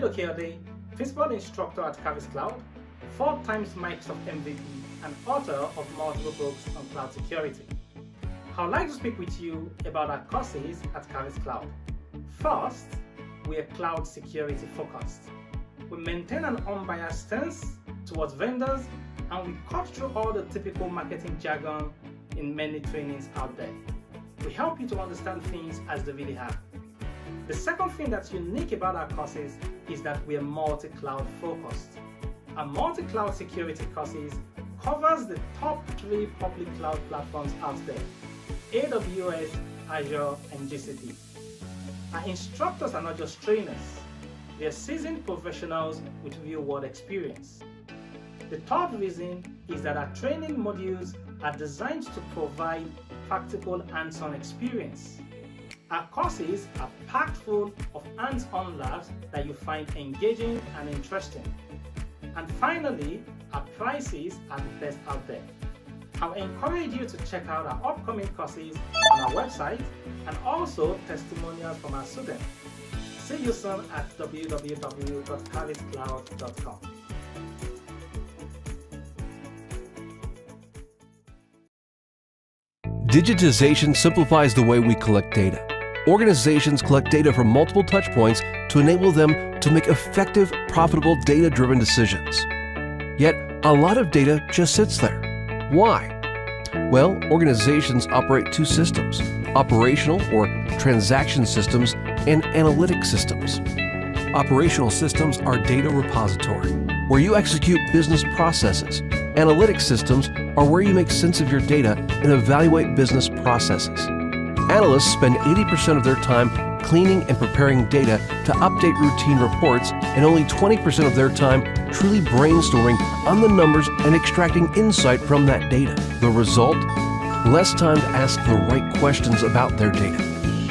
Okayode, principal instructor at Kavis Cloud, 4 times Microsoft MVP, and author of multiple books on cloud security. I would like to speak with you about our courses at Kavis Cloud. First, we are cloud security focused. We maintain an unbiased stance towards vendors, and we cut through all the typical marketing jargon in many trainings out there. We help you to understand things as they really are. The second thing that's unique about our courses is that we are multi-cloud focused. Our multi-cloud security courses covers the top 3 public cloud platforms out there: AWS, Azure, and GCP. Our instructors are not just trainers, they are seasoned professionals with real-world experience. The third reason is that our training modules are designed to provide practical hands-on experience. Our courses are packed full of hands-on labs that you find engaging and interesting. And finally, our prices are the best out there. I'll encourage you to check out our upcoming courses on our website and also testimonials from our students. See you soon at www.kaviscloud.com. Digitization simplifies the way we collect data. Organizations collect data from multiple touchpoints to enable them to make effective, profitable, data-driven decisions. Yet, a lot of data just sits there. Why? Well, organizations operate 2 systems: operational or transaction systems and analytic systems. Operational systems are data repository, where you execute business processes. Analytic systems are where you make sense of your data and evaluate business processes. Analysts spend 80% of their time cleaning and preparing data to update routine reports, and only 20% of their time truly brainstorming on the numbers and extracting insight from that data. The result? Less time to ask the right questions about their data,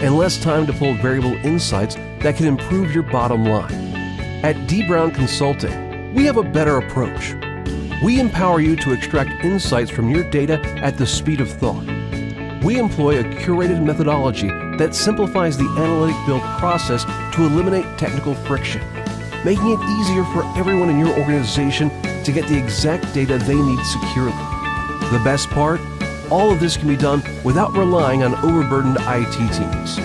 and less time to pull variable insights that can improve your bottom line. At D. Brown Consulting, we have a better approach. We empower you to extract insights from your data at the speed of thought. We employ a curated methodology that simplifies the analytic build process to eliminate technical friction, making it easier for everyone in your organization to get the exact data they need securely. The best part? All of this can be done without relying on overburdened IT teams.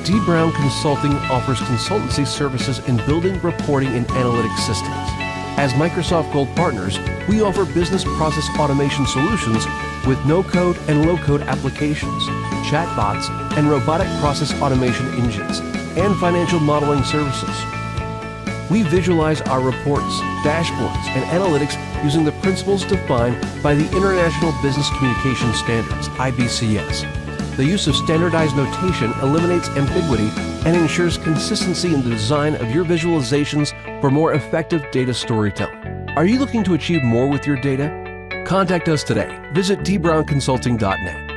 D. Brown Consulting offers consultancy services in building, reporting, and analytics systems. As Microsoft Gold partners, we offer business process automation solutions with no-code and low-code applications, chatbots, and robotic process automation engines, and financial modeling services. We visualize our reports, dashboards, and analytics using the principles defined by the International Business Communication Standards, IBCS. The use of standardized notation eliminates ambiguity and ensures consistency in the design of your visualizations for more effective data storytelling. Are you looking to achieve more with your data? Contact us today. Visit dbrownconsulting.net.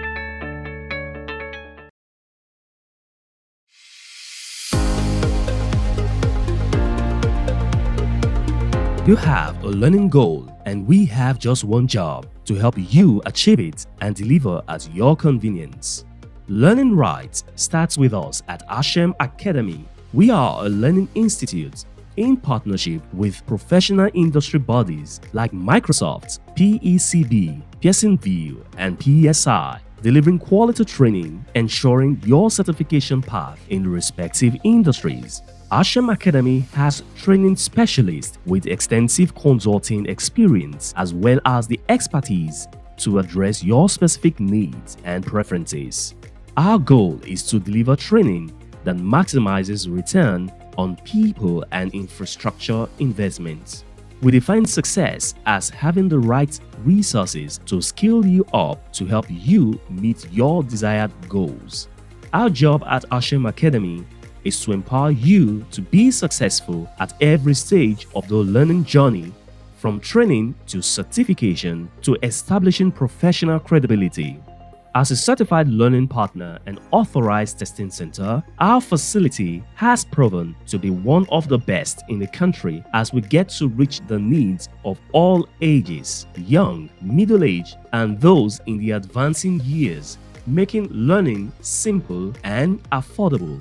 You have a learning goal, and we have just one job: to help you achieve it and deliver at your convenience. Learning right starts with us at Hashem Academy. We are a learning institute in partnership with professional industry bodies like Microsoft, PECB, Pearson VUE, and PSI, delivering quality training, ensuring your certification path in the respective industries. Hashem Academy has training specialists with extensive consulting experience as well as the expertise to address your specific needs and preferences. Our goal is to deliver training that maximizes return on people and infrastructure investments. We define success as having the right resources to skill you up to help you meet your desired goals. Our job at Hashem Academy is to empower you to be successful at every stage of the learning journey, from training to certification to establishing professional credibility. As a certified learning partner and authorized testing center, our facility has proven to be one of the best in the country as we get to reach the needs of all ages, young, middle-aged, and those in the advancing years, making learning simple and affordable.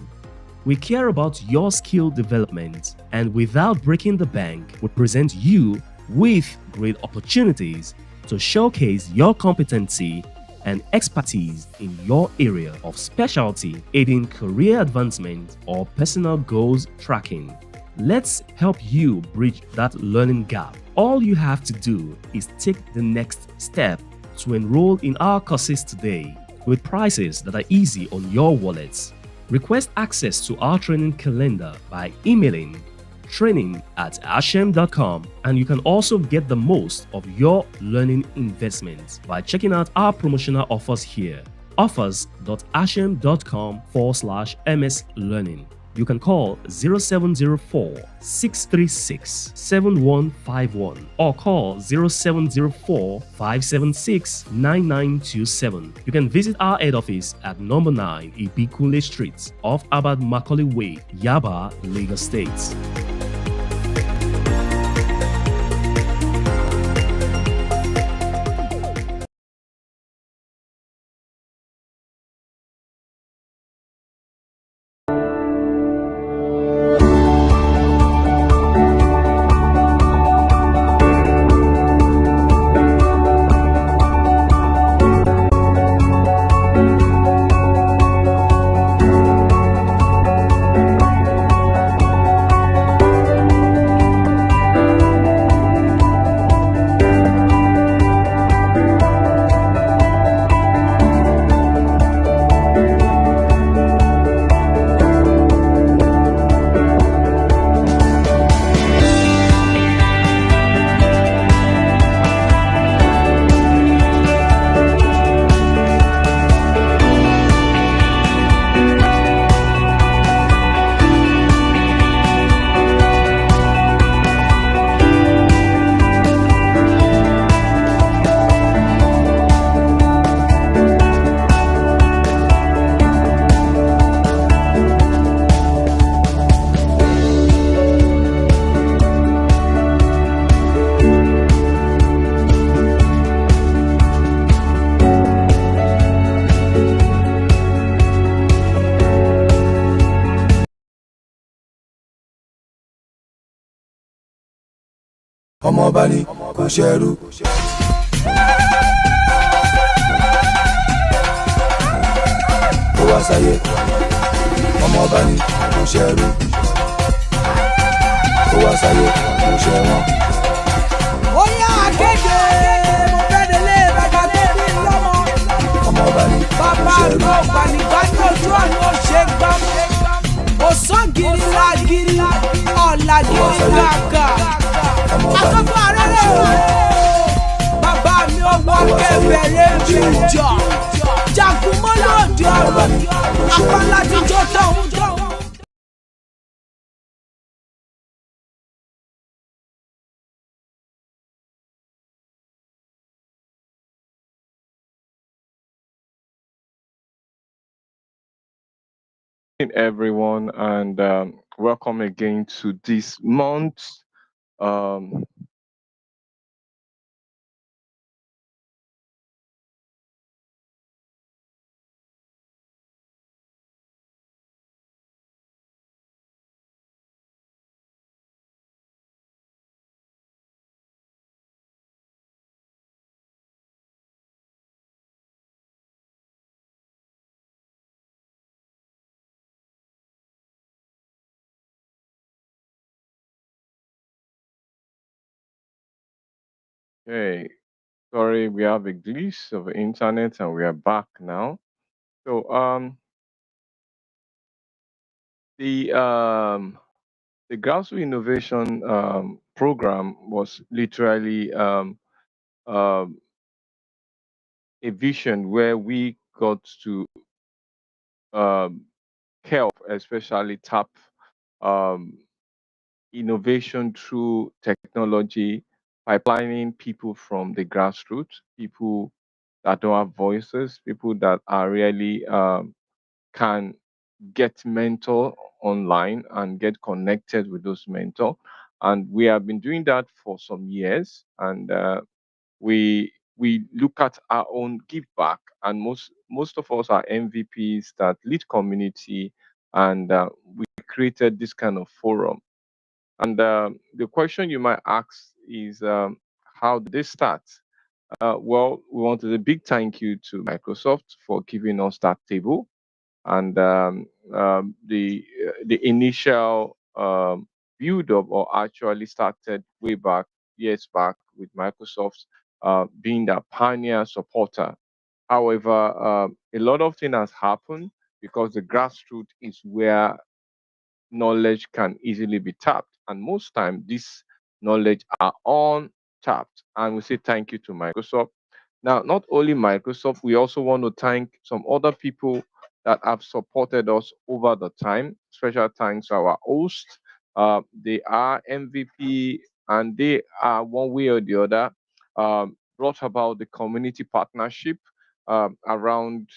We care about your skill development, and without breaking the bank, we present you with great opportunities to showcase your competency and expertise in your area of specialty, aiding career advancement or personal goals tracking. Let's help you bridge that learning gap. All you have to do is take the next step to enroll in our courses today with prices that are easy on your wallets. Request access to our training calendar by emailing training@ashem.com, and you can also get the most of your learning investments by checking out our promotional offers here. offers.ashem.com/ms learning. You can call 0704 636 7151 or call 0704 576 9927. You can visit our head office at number 9 Ibikunle Street off Abad Macaulay Way, Yaba, Lagos State. ọmọ ọba ni kò ṣẹrú. ó wá sáyé ọmọ ọba ni kò ṣẹrú. ó wá sáyé kò ṣẹ̀wọ̀n. ó yá akéde mo fẹ́ délé bàbá tó bí lọ́mọ. ọmọ ọba ni kò bàbá ṣẹrú. mi ò gbànígbà ní ojú ọ̀nà ó ṣe gbọ́n. kò sọ́gìrì lágìrì ọ̀làgìrì kàkà. àkọ́kọ́ arẹ́rẹ́ o. bàbá mi ò wọ kẹfẹ́rẹ́ jíjọ. jagunmọ́ lòdì ọ̀rọ̀ àpáńlá ti jó tọ̀hún tọ̀hún. Everyone, and welcome again to this month's okay. Sorry, we have a glitch of the internet and we are back now. So the Grassroot Innovation program was literally um, a vision where we got to um, help, especially tap um, innovation through technology, pipelining people from the grassroots, people that don't have voices, people that are really can get mentor online and get connected with those mentor. And we have been doing that for some years, and we look at our own give back, and most of us are MVPs that lead community and we created this kind of forum. And the question you might ask is, how did this start? Well, we want to say a big thank you to Microsoft for giving us that table, and the initial build up or actually started way back years back with Microsoft being the pioneer supporter. However, a lot of things has happened because the grassroots is where knowledge can easily be tapped. And most time, this knowledge are untapped. And we say thank you to Microsoft. Now, not only Microsoft, we also want to thank some other people that have supported us over the time. Special thanks to our host. They are MVP, and they are one way or the other brought about the community partnership around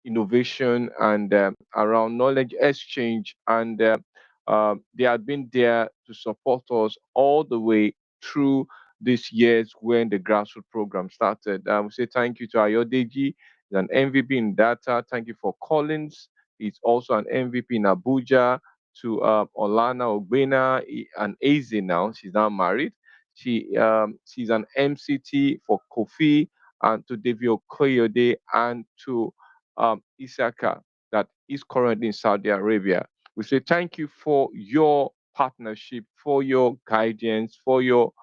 innovation and around knowledge exchange, and they had been there to support us all the way through these years when the grassroots program started. We say thank you to Ayodeji, he's an MVP in data. Thank you for Collins, he's also an MVP in Abuja. To Olana Ogbena, an AZ now, she's now married. She's an MCT for Kofi, and to Davio Koyode, and to Isaka, that is currently in Saudi Arabia. We say thank you for your partnership, for your guidance, for your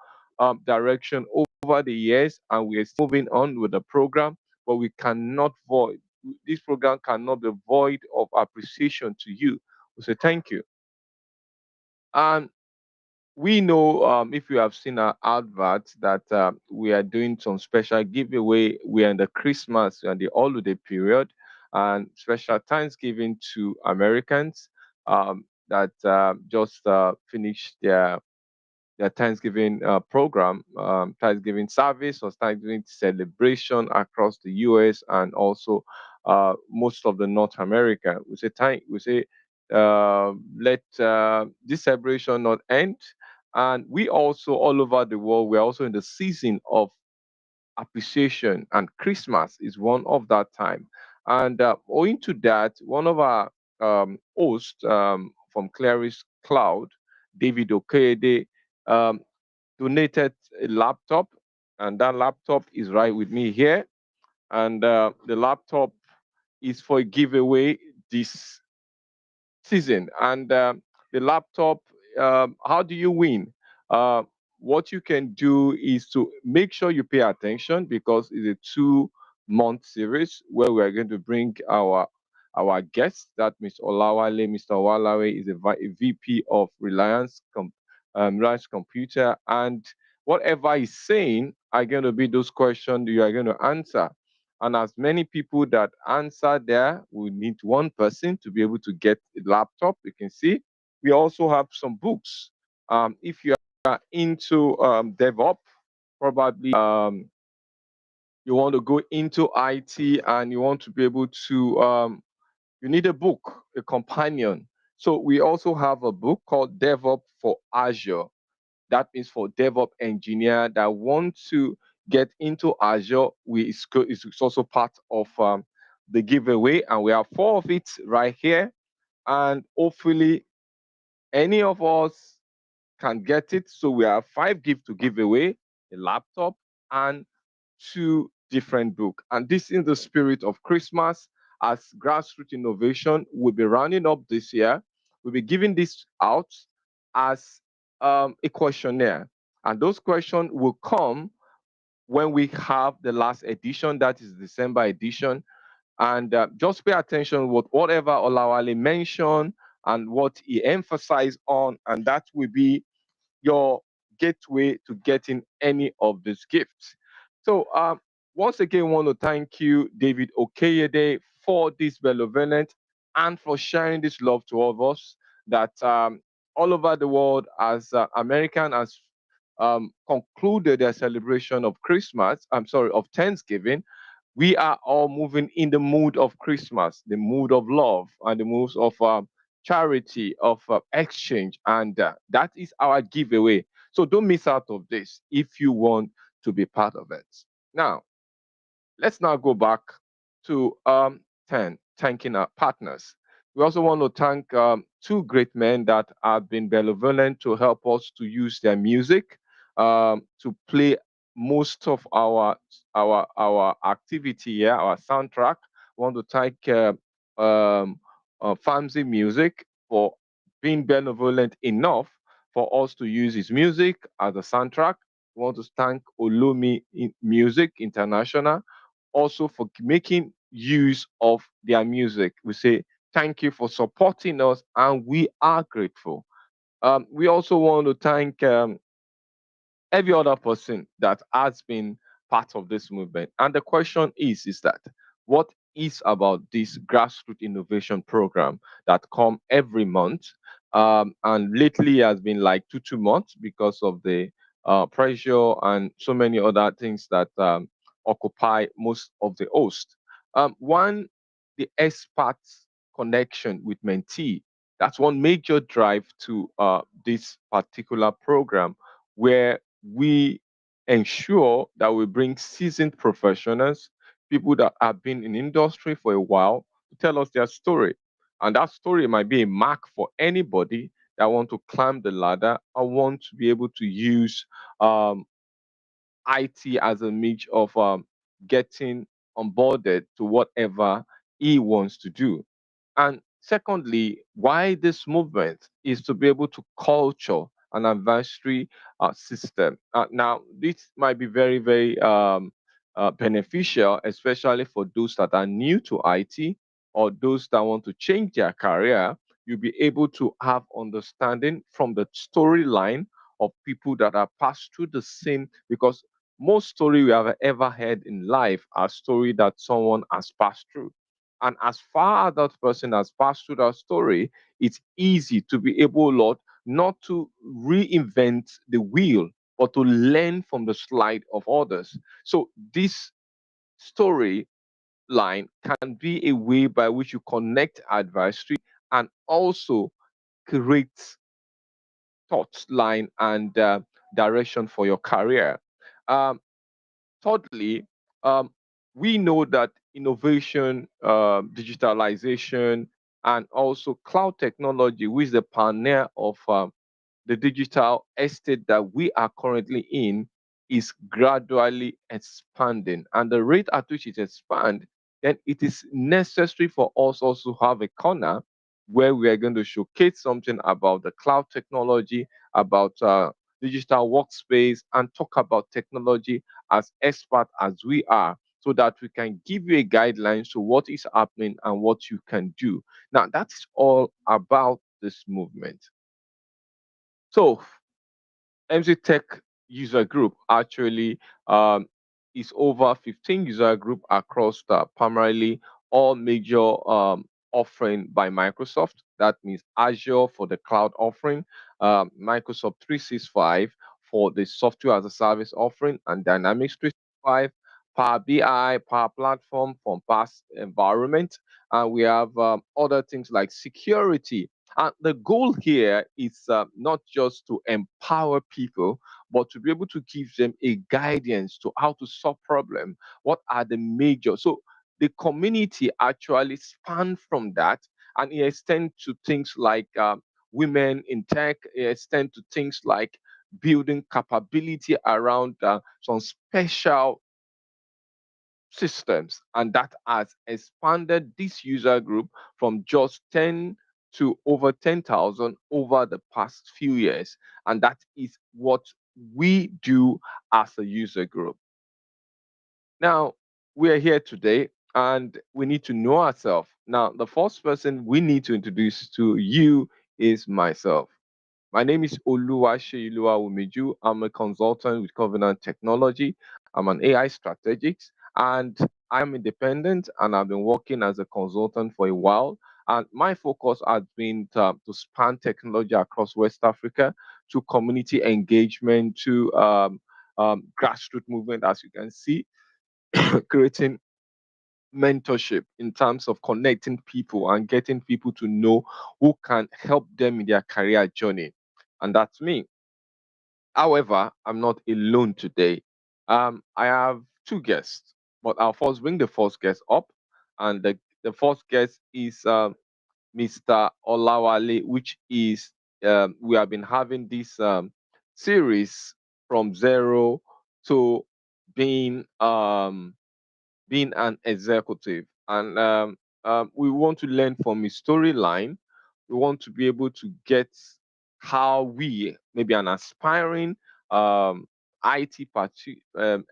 direction over the years, and we are still moving on with the program. But we cannot void this program cannot be void of appreciation to you. We say thank you. And we know, if you have seen our adverts, that we are doing some special giveaway. We are in the Christmas and the holiday period, and special Thanksgiving to Americans that just finished their Thanksgiving program, Thanksgiving service or Thanksgiving celebration across the U.S. and also most of the North America. We say let this celebration not end, and we also all over the world. We're also in the season of appreciation, and Christmas is one of that time. And owing to that, one of our hosts from Clarice Cloud, David Okede, um, donated a laptop, and that laptop is right with me here. And the laptop is for a giveaway this season. And the laptop, how do you win? What you can do is to make sure you pay attention, because it's a 2 month series where we are going to bring our guest. That Mr. Olawale is a VP of Reliance Computer, and whatever he's saying are going to be those questions you are going to answer. And as many people that answer there, we need one person to be able to get a laptop. You can see we also have some books. If you are into DevOps, probably you want to go into IT and you want to be able to, you need a book, a companion. So we also have a book called DevOps for Azure. That means for DevOps engineer that want to get into Azure. It's also part of the giveaway, and we have 4 of it right here. And hopefully, any of us can get it. So we have 5 gifts to give away: a laptop and 2 different books. And this is the spirit of Christmas. As Grassroots Innovation will be rounding up this year, we'll be giving this out as a questionnaire. And those questions will come when we have the last edition, that is December edition. And just pay attention with whatever Olawale mentioned and what he emphasized on, and that will be your gateway to getting any of these gifts. So once again, I want to thank you, David Okeyede, for this benevolent and for sharing this love to all of us that all over the world, as American has concluded their celebration of Christmas, of Thanksgiving, we are all moving in the mood of Christmas, the mood of love, and the mood of charity, of exchange, and that is our giveaway. So don't miss out of this if you want to be part of it. Now, let's now go back to 10, thanking our partners. We also want to thank two great men that have been benevolent to help us to use their music to play most of our activity here, our soundtrack. We want to thank Famsi Music for being benevolent enough for us to use his music as a soundtrack. We want to thank Music International also for making use of their music. We say thank you for supporting us, and we are grateful. We also want to thank every other person that has been part of this movement. And the question is that what is about this grassroots innovation program that come every month? And lately has been like 2 months because of the pressure and so many other things that occupy most of the host. One, the experts connection with mentee. That's one major drive to this particular program where we ensure that we bring seasoned professionals, people that have been in industry for a while, to tell us their story. And that story might be a mark for anybody that want to climb the ladder or want to be able to use um, IT as a means of getting onboarded to whatever he wants to do. And secondly, why this movement is to be able to culture an advisory system. Now, this might be very, very beneficial, especially for those that are new to IT or those that want to change their career. You'll be able to have understanding from the storyline of people that are passed through the same, because most story we have ever heard in life are story that someone has passed through. And as far as that person has passed through that story, it's easy to be able, Lord, not to reinvent the wheel, but to learn from the slide of others. So this story line can be a way by which you connect advisory and also create thoughts line and direction for your career. Um, Thirdly, um, we know that innovation, digitalization, and also cloud technology, which is the pioneer of the digital estate that we are currently in, is gradually expanding. And the rate at which it expands, then it is necessary for us also to have a corner where we are going to showcase something about the cloud technology, about digital workspace, and talk about technology as expert as we are, so that we can give you a guideline to what is happening and what you can do. Now, that's all about this movement. So, MC Tech user group actually is over 15 user group across primarily all major offering by Microsoft. That means Azure for the cloud offering, Microsoft 365 for the software as a service offering, and Dynamics 365, Power BI, Power Platform for past environment. And we have other things like security. And the goal here is not just to empower people, but to be able to give them a guidance to how to solve problem. What are the major? So the community actually span from that, and it extends to things like women in tech. It extends to things like building capability around some special systems, and that has expanded this user group from just 10 to over 10,000 over the past few years. And that is what we do as a user group. Now, we are here today and we need to know ourselves. Now, the first person we need to introduce to you is myself. My name is Oluwaseyiluwa Umiju. I'm a consultant with Covenant Technology. I'm an AI strategist and I'm independent, and I've been working as a consultant for a while. And my focus has been to span technology across West Africa, to community engagement, to grassroots movement, as you can see, creating mentorship in terms of connecting people and getting people to know who can help them in their career journey. And that's me. However, I'm not alone today. I have two guests, but I'll first bring the first guest up. And the first guest is Mr. Olawale, which is we have been having this series from zero to being being an executive. And we want to learn from his storyline. We want to be able to get how we, maybe an aspiring IT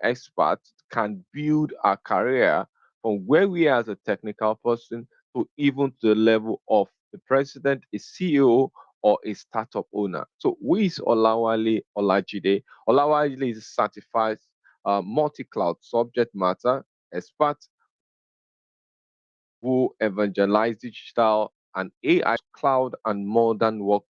expert, can build our career from where we are as a technical person to even to the level of the president, a CEO, or a startup owner. So, who is Olawale Olajide? Olawale is a certified multi-cloud subject matter expert who evangelize digital and AI, cloud, and modern work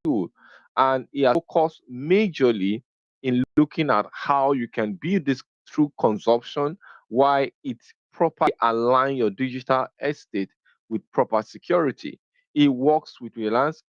tool. And he has focused majorly in looking at how you can build this through consumption, why it properly align your digital estate with proper security. He works with Reliance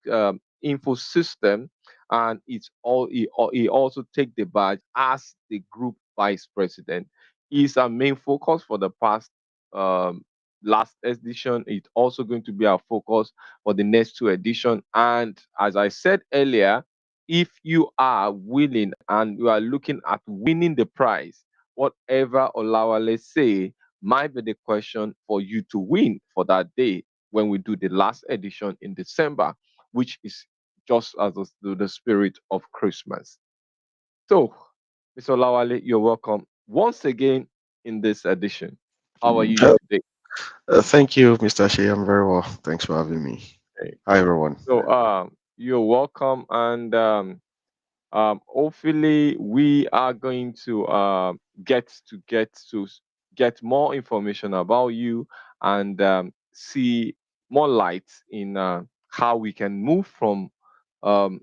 Info System, and he also take the badge as the group vice president. Is our main focus for the past um, last edition. It's also going to be our focus for the next two edition. And as I said earlier, if you are willing and you are looking at winning the prize, whatever Olawale say might be the question for you to win for that day when we do the last edition in December, which is just as the spirit of Christmas. So, Mr. Olawale, you're welcome once again in this edition. How are you Uh, today? Thank you, Mr. Shea. I'm very well. Thanks for having me. Hi, everyone. So you're welcome, and hopefully we are going to get more information about you and see more light in how we can move from um,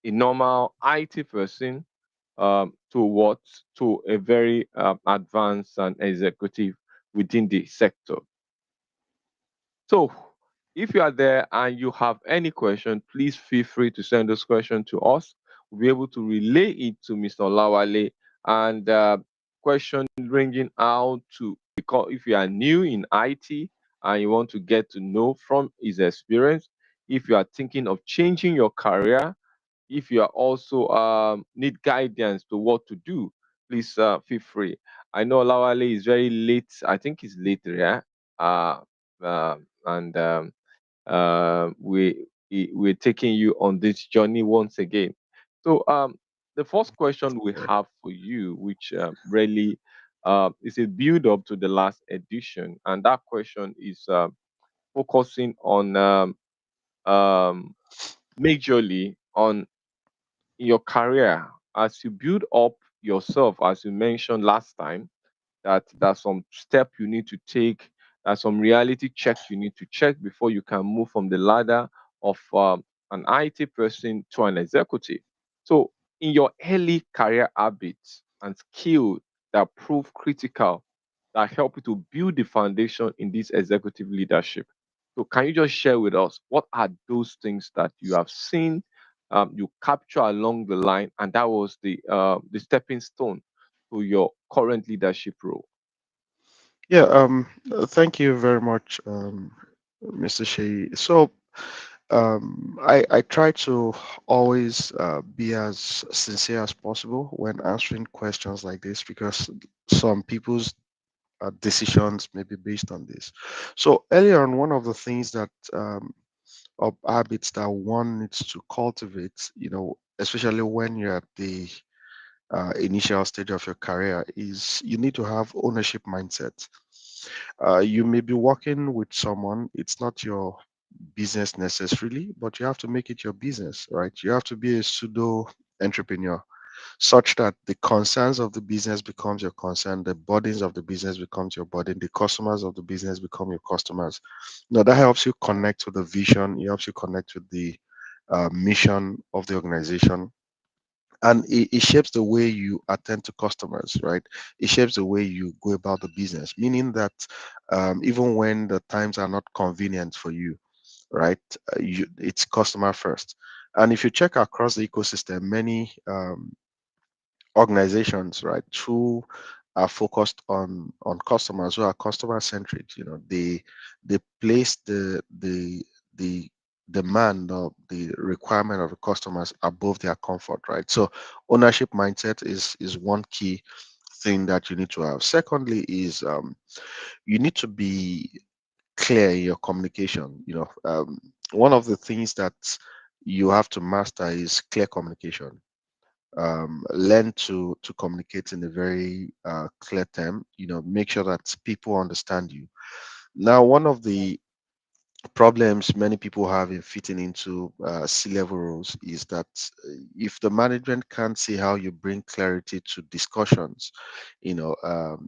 a normal IT person to a very advanced and executive within the sector. So, if you are there and you have any question, please feel free to send those questions to us. We'll be able to relay it to Mr. Lawale, and question ranging out to, because if you are new in IT and you want to get to know from his experience, if you are thinking of changing your career, if you are also need guidance to what to do, please feel free. I know Lawale is very late. I think he's late, yeah. Uh, and we're taking you on this journey once again. So the first question we have for you, which really is a build up to the last edition, and that question is focusing on majorly on your career as you build up yourself, as you mentioned last time, that there's some step you need to take, there's some reality checks you need to check before you can move from the ladder of an IT person to an executive. So, in your early career habits and skills that prove critical, that help you to build the foundation in this executive leadership. So, can you just share with us what are those things that you have seen, you capture along the line, and that was the stepping stone to your current leadership role? Yeah, thank you very much, Mr. Shea. So, I try to always be as sincere as possible when answering questions like this because some people's decisions may be based on this. So, earlier on, one of the things that of habits that one needs to cultivate, especially when you're at the initial stage of your career, is you need to have ownership mindset. You may be working with someone, it's not your business necessarily, but you have to make it your business, right? You have to be a pseudo entrepreneur such that the concerns of the business becomes your concern, the burdens of the business becomes your burden, the customers of the business become your customers. Now that helps you connect with the vision, it helps you connect with the mission of the organization, and it shapes the way you attend to customers, right? It shapes the way you go about the business, meaning that even when the times are not convenient for you, right, it's customer first. And if you check across the ecosystem, many organizations, right, through are focused on customers, who are customer centric. They place the demand or the requirement of the customers above their comfort, right? So ownership mindset is one key thing that you need to have. Secondly is you need to be clear in your communication. One of the things that you have to master is clear communication. Learn to communicate in a very clear term. Make sure that people understand you. Now, one of the problems many people have in fitting into C-level roles is that if the management can't see how you bring clarity to discussions, you know, um,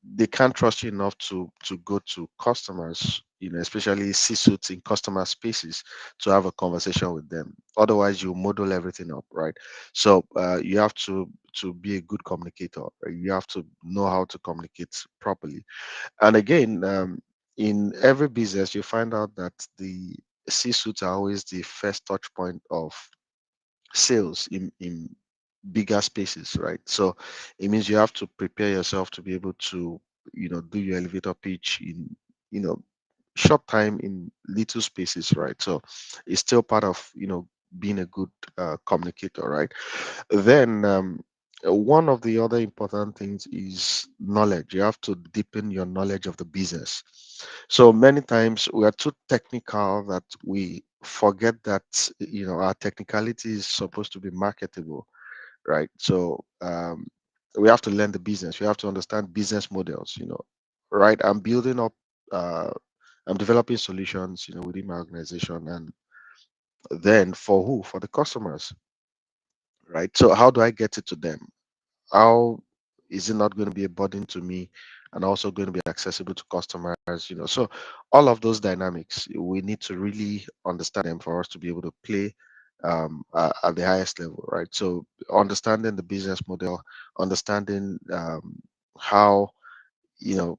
they can't trust you enough to go to customers, especially C-suites in customer spaces, to have a conversation with them. Otherwise, you model everything up, right? So you have to be a good communicator. Right? You have to know how to communicate properly. And again, in every business, you find out that the C-suites are always the first touch point of sales in bigger spaces, right? So it means you have to prepare yourself to be able to, do your elevator pitch in, you know, short time in little spaces, right? So it's still part of, being a good communicator, right? Then one of the other important things is knowledge. You have to deepen your knowledge of the business. So many times we are too technical that we forget that our technicality is supposed to be marketable, right? So we have to learn the business. We have to understand business models, right? Uh, I'm developing solutions, within my organization, and then for who? For the customers, right? So how do I get it to them? How is it not going to be a burden to me, and also going to be accessible to customers? So all of those dynamics, we need to really understand them for us to be able to play at the highest level, right? So understanding the business model, understanding how you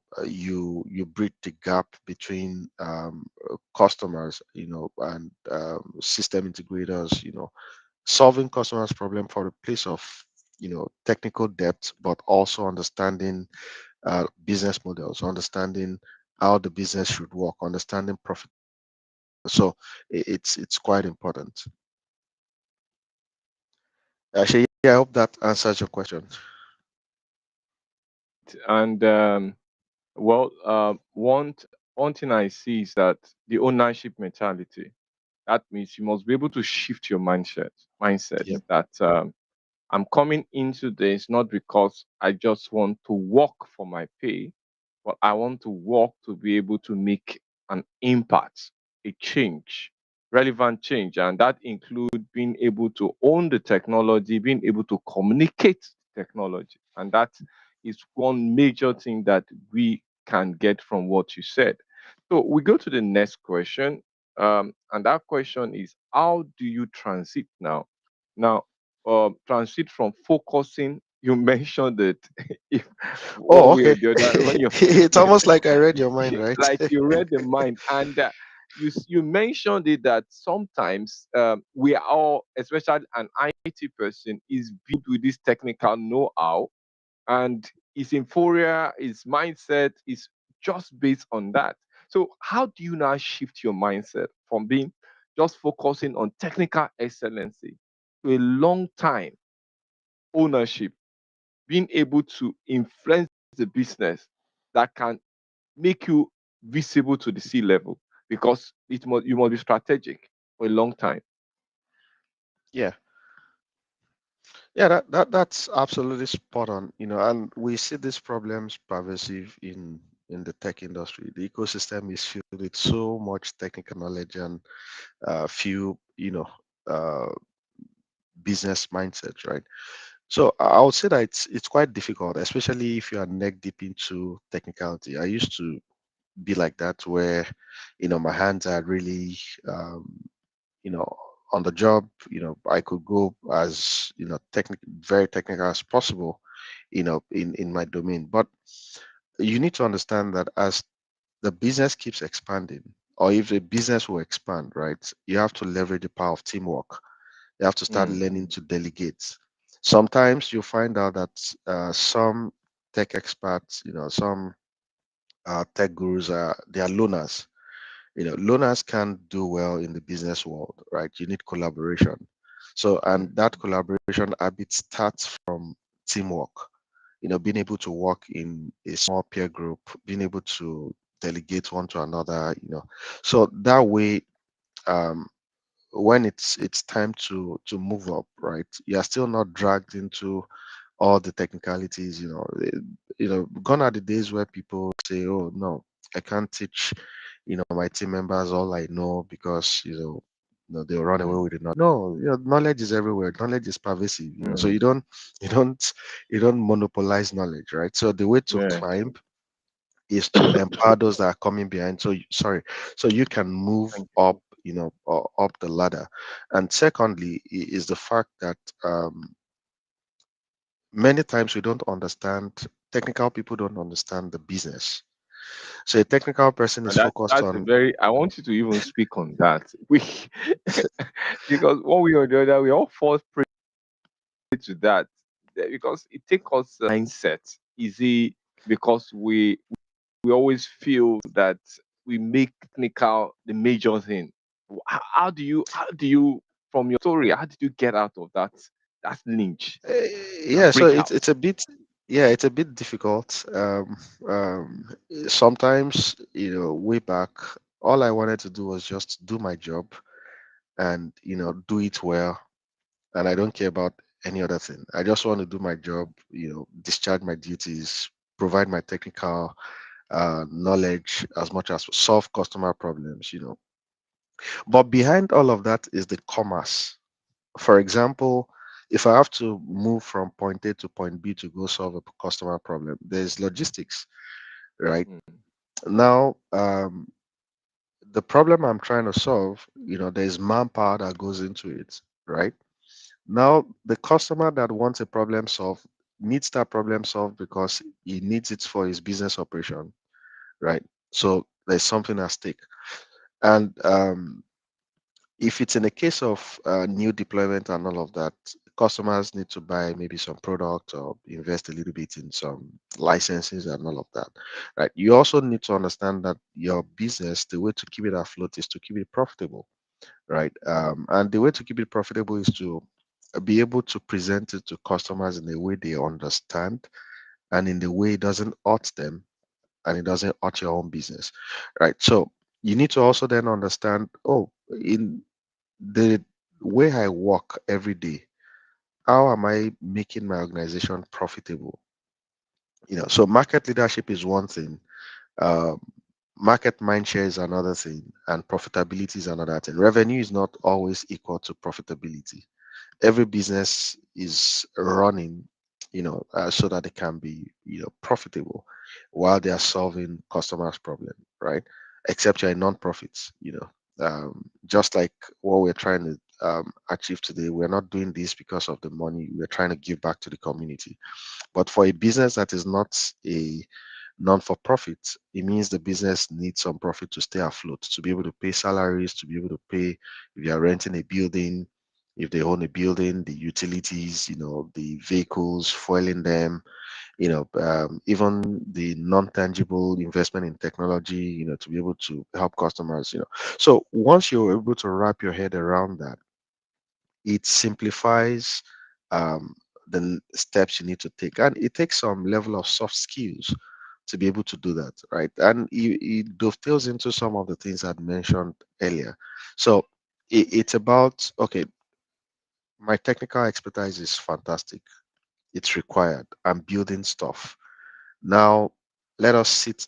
bridge the gap between customers, and system integrators, solving customers problem for the place of technical depth, but also understanding business models, understanding how the business should work, understanding profit. So it's quite important. Actually, yeah, I hope that answers your question. And well, one thing I see is that the ownership mentality. That means you must be able to shift your mindset Yep. that I'm coming into this not because I just want to work for my pay, but I want to work to be able to make an impact, a change, relevant change. And that includes being able to own the technology, being able to communicate technology. And that is one major thing that we can get from what you said. So we go to the next question. And that question is, how do you transit now? Now, transit from focusing. You mentioned that if one Oh, way or okay. the other, when you're It's almost like I read your mind, right? like you read the mind, and you mentioned it that sometimes we are all, especially an IT person, is viewed with this technical know-how, and his inferior, his mindset is just based on that. So how do you now shift your mindset from being just focusing on technical excellency to a long time ownership, being able to influence the business that can make you visible to the C level, because you must be strategic for a long time. Yeah. Yeah, that's absolutely spot on. And we see these problems pervasive in the tech industry. The ecosystem is filled with so much technical knowledge and few, uh, business mindsets, right? So I would say that it's quite difficult, especially if you are neck deep into technicality. I used to be like that, where my hands are really you know on the job. I could go as very technical as possible, in my domain. But you need to understand that as the business keeps expanding, or if the business will expand, right, you have to leverage the power of teamwork. You have to start Mm, learning to delegate. Sometimes you find out that some tech experts, some tech gurus they are loners. Loners can't do well in the business world, right? You need collaboration. So, and that collaboration habit starts from teamwork. Being able to work in a small peer group, being able to delegate one to another. So that way, um, when it's time to move up, right? You're still not dragged into all the technicalities. Gone are the days where people say, "Oh no, I can't teach, my team members all I know because they'll run away with it." No, knowledge is everywhere. Knowledge is pervasive. So Mm. you don't you don't monopolize knowledge, right? So the way to Yeah. climb is to empower those that are coming behind. So sorry, so you can move Thank up, you. or up the ladder. And secondly, is the fact that many times we don't understand. Technical people don't understand the business. So a technical person is And focused that's a on. very. I want you to even speak on that. We because one way or the other, we all fall prey to that. Because it takes us mindset. Is it because we always feel that we make technical the major thing? How do you from your story? How did you get out of that lynch Yeah, and so break it's out? it's a bit, yeah, it's a bit difficult. Sometimes, way back, all I wanted to do was just do my job and do it well, and I don't care about any other thing. I just want to do my job, discharge my duties, provide my technical knowledge as much as solve customer problems. But behind all of that is the commerce. For example, if I have to move from point A to point B to go solve a customer problem, there's logistics, right? Mm. Now, the problem I'm trying to solve, there's manpower that goes into it, right? Now, the customer that wants a problem solved needs that problem solved because he needs it for his business operation, right? So there's something at stake. And if it's in a case of new deployment and all of that, customers need to buy maybe some product or invest a little bit in some licenses and all of that, right? You also need to understand that your business, the way to keep it afloat is to keep it profitable, right? And the way to keep it profitable is to be able to present it to customers in a way they understand and in the way it doesn't hurt them and it doesn't hurt your own business, right? So you need to also then understand, oh, in the way I work every day, how am I making my organization profitable? So market leadership is one thing, um, market mindshare is another thing, and profitability is another thing. Revenue is not always equal to profitability. Every business is running, so that it can be, profitable while they are solving customers' problem, right? Except you're a non-profit, just like what we're trying to achieve today. We're not doing this because of the money. We're trying to give back to the community. But for a business that is not a non-for-profit, it means the business needs some profit to stay afloat, to be able to pay salaries, to be able to pay if you are renting a building, if they own a building, the utilities, the vehicles, fueling them, even the non-tangible investment in technology, to be able to help customers. So once you're able to wrap your head around that, it simplifies um, the steps you need to take, and it takes some level of soft skills to be able to do that, right? And it dovetails into some of the things I'd mentioned earlier. So it's about, okay, my technical expertise is fantastic, it's required, I'm building stuff. Now let us sit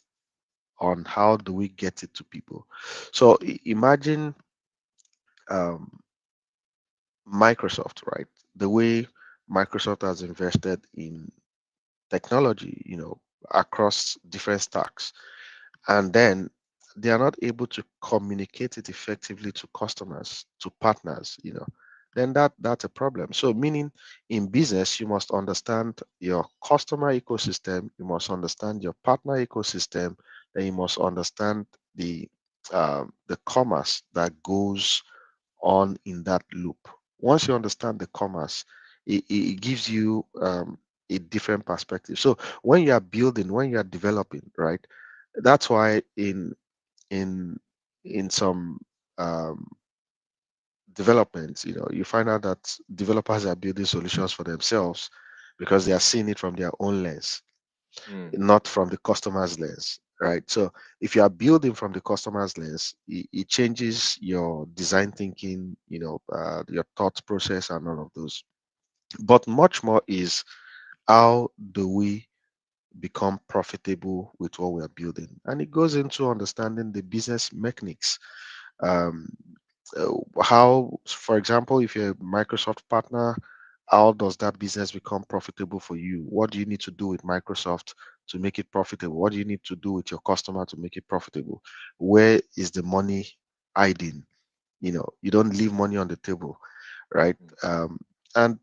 on how do we get it to people. So imagine um, Microsoft, right? The way Microsoft has invested in technology, across different stacks, and then they are not able to communicate it effectively to customers, to partners, then that's a problem. So meaning in business, you must understand your customer ecosystem, you must understand your partner ecosystem, and you must understand the commerce that goes on in that loop. Once you understand the commerce, it gives you a different perspective. So when you are building, when you are developing, right? That's why in in some um, developments, you find out that developers are building solutions for themselves because they are seeing it from their own lens, Mm. not from the customer's lens, right? So if you are building from the customer's lens, it changes your design thinking, your thought process and all of those. But much more is how do we become profitable with what we are building, and it goes into understanding the business mechanics. um, how, for example, if you're a Microsoft partner, how does that business become profitable for you? What do you need to do with Microsoft to make it profitable? What do you need to do with your customer to make it profitable? Where is the money hiding? You don't leave money on the table, right? And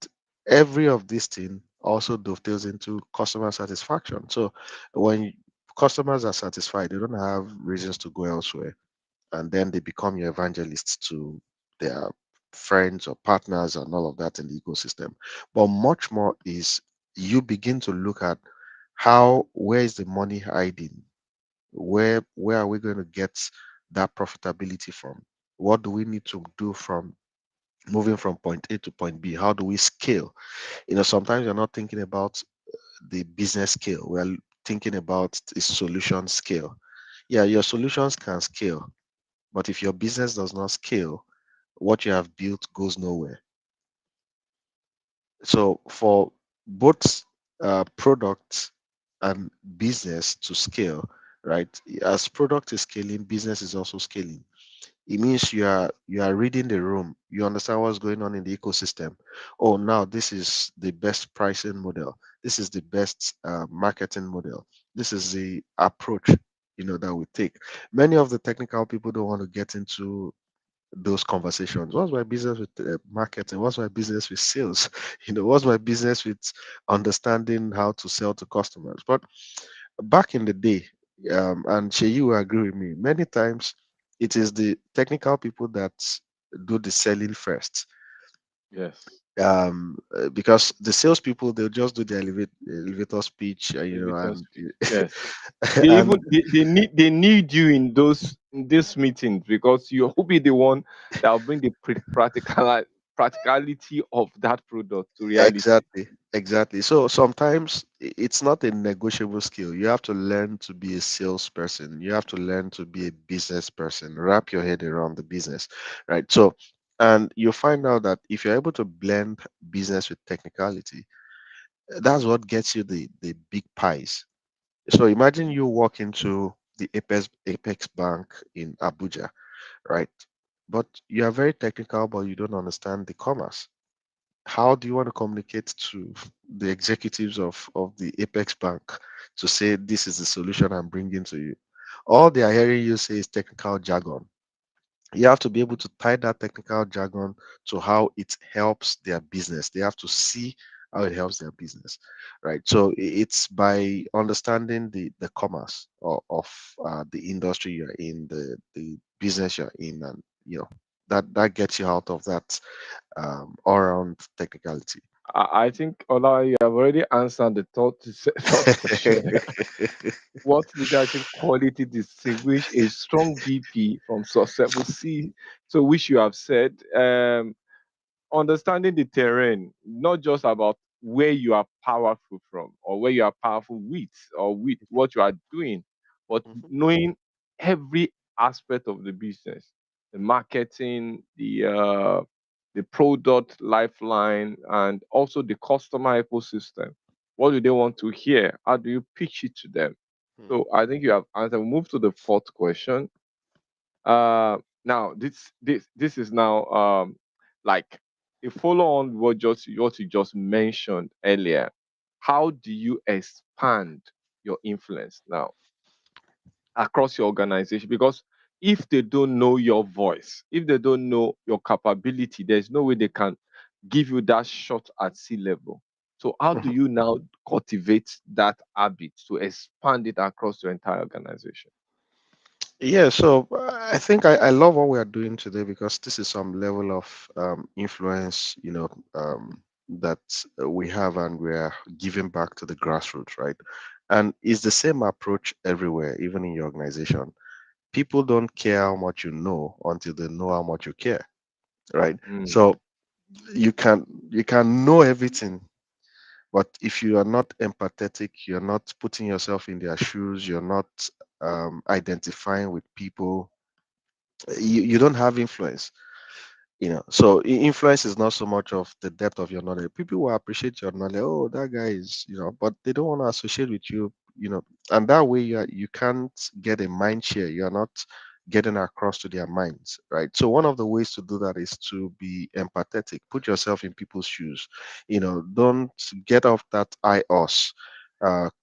every of these things also dovetails into customer satisfaction. So when customers are satisfied, they don't have reasons to go elsewhere, and then they become your evangelists to their friends or partners and all of that in the ecosystem. But much more is you begin to look at how, where is the money hiding? Where are we going to get that profitability from? What do we need to do from moving from point A to point B? How do we scale? Sometimes you're not thinking about the business scale. We're thinking about the solution scale. Yeah, your solutions can scale, but if your business does not scale, what you have built goes nowhere. So for both product and business to scale, right? As product is scaling, business is also scaling. It means you are reading the room. You understand what's going on in the ecosystem. Oh, now this is the best pricing model. This is the best marketing model. This is the approach that we take. Many of the technical people don't want to get into those conversations. What's my business with marketing? What's my business with sales? What's my business with understanding how to sell to customers? But back in the day, and Sheyi will agree with me, many times it is the technical people that do the selling first. Yes. Because the salespeople, they'll just do the elevator speech, Elevator and speech. Yes. They and even they need you in those in this meetings because you will be the one that will bring the practicality of that product to reality. exactly, exactly. So sometimes it's not a negotiable skill. You have to learn to be a salesperson. You have to learn to be a business person. Wrap your head around the business, right? So, and you find out that if you're able to blend business with technicality, that's what gets you the big pies. So imagine you walk into the Apex Bank in Abuja, right? But you are very technical, but you don't understand the commerce. How do you want to communicate to the executives of the Apex Bank to say this is the solution I'm bringing to you? All they are hearing you say is technical jargon. You have to be able to tie that technical jargon to how it helps their business. They have to see how it helps their business, right? So it's by understanding the commerce of the industry you're in, the business you're in, and that gets you out of that all around technicality. I think Ola, you have already answered the third question. What leadership quality distinguish a strong VP from successful C? So, which you have said. Understanding the terrain, not just about where you are powerful from or where you are powerful with or with what you are doing, but Mhm, knowing every aspect of the business, the marketing, the product lifeline, and also the customer ecosystem. What do they want to hear? How do you pitch it to them? mhm, So I think you have answered. We'll move to the fourth question. Now this is now like a follow on what you just mentioned earlier. How do you expand your influence now across your organization? Because if they don't know your voice, if they don't know your capability, there's no way they can give you that shot at sea level. So how do mhm. you now cultivate that habit to expand it across your entire organization? Yeah, so I think I love what we are doing today because this is some level of influence, that we have, and we're giving back to the grassroots, right? And it's the same approach everywhere, even in your organization. People don't care how much you know until they know how much you care, right? Mm. So you can know everything, but if you are not empathetic, you're not putting yourself in their shoes, you're not identifying with people, you don't have influence. So influence is not so much of the depth of your knowledge. People will appreciate your knowledge. Oh, that guy is, but they don't want to associate with you, and that way you can't get a mind share. You're not getting across to their minds, right? So one of the ways to do that is to be empathetic. Put yourself in people's shoes. Don't get off that I us.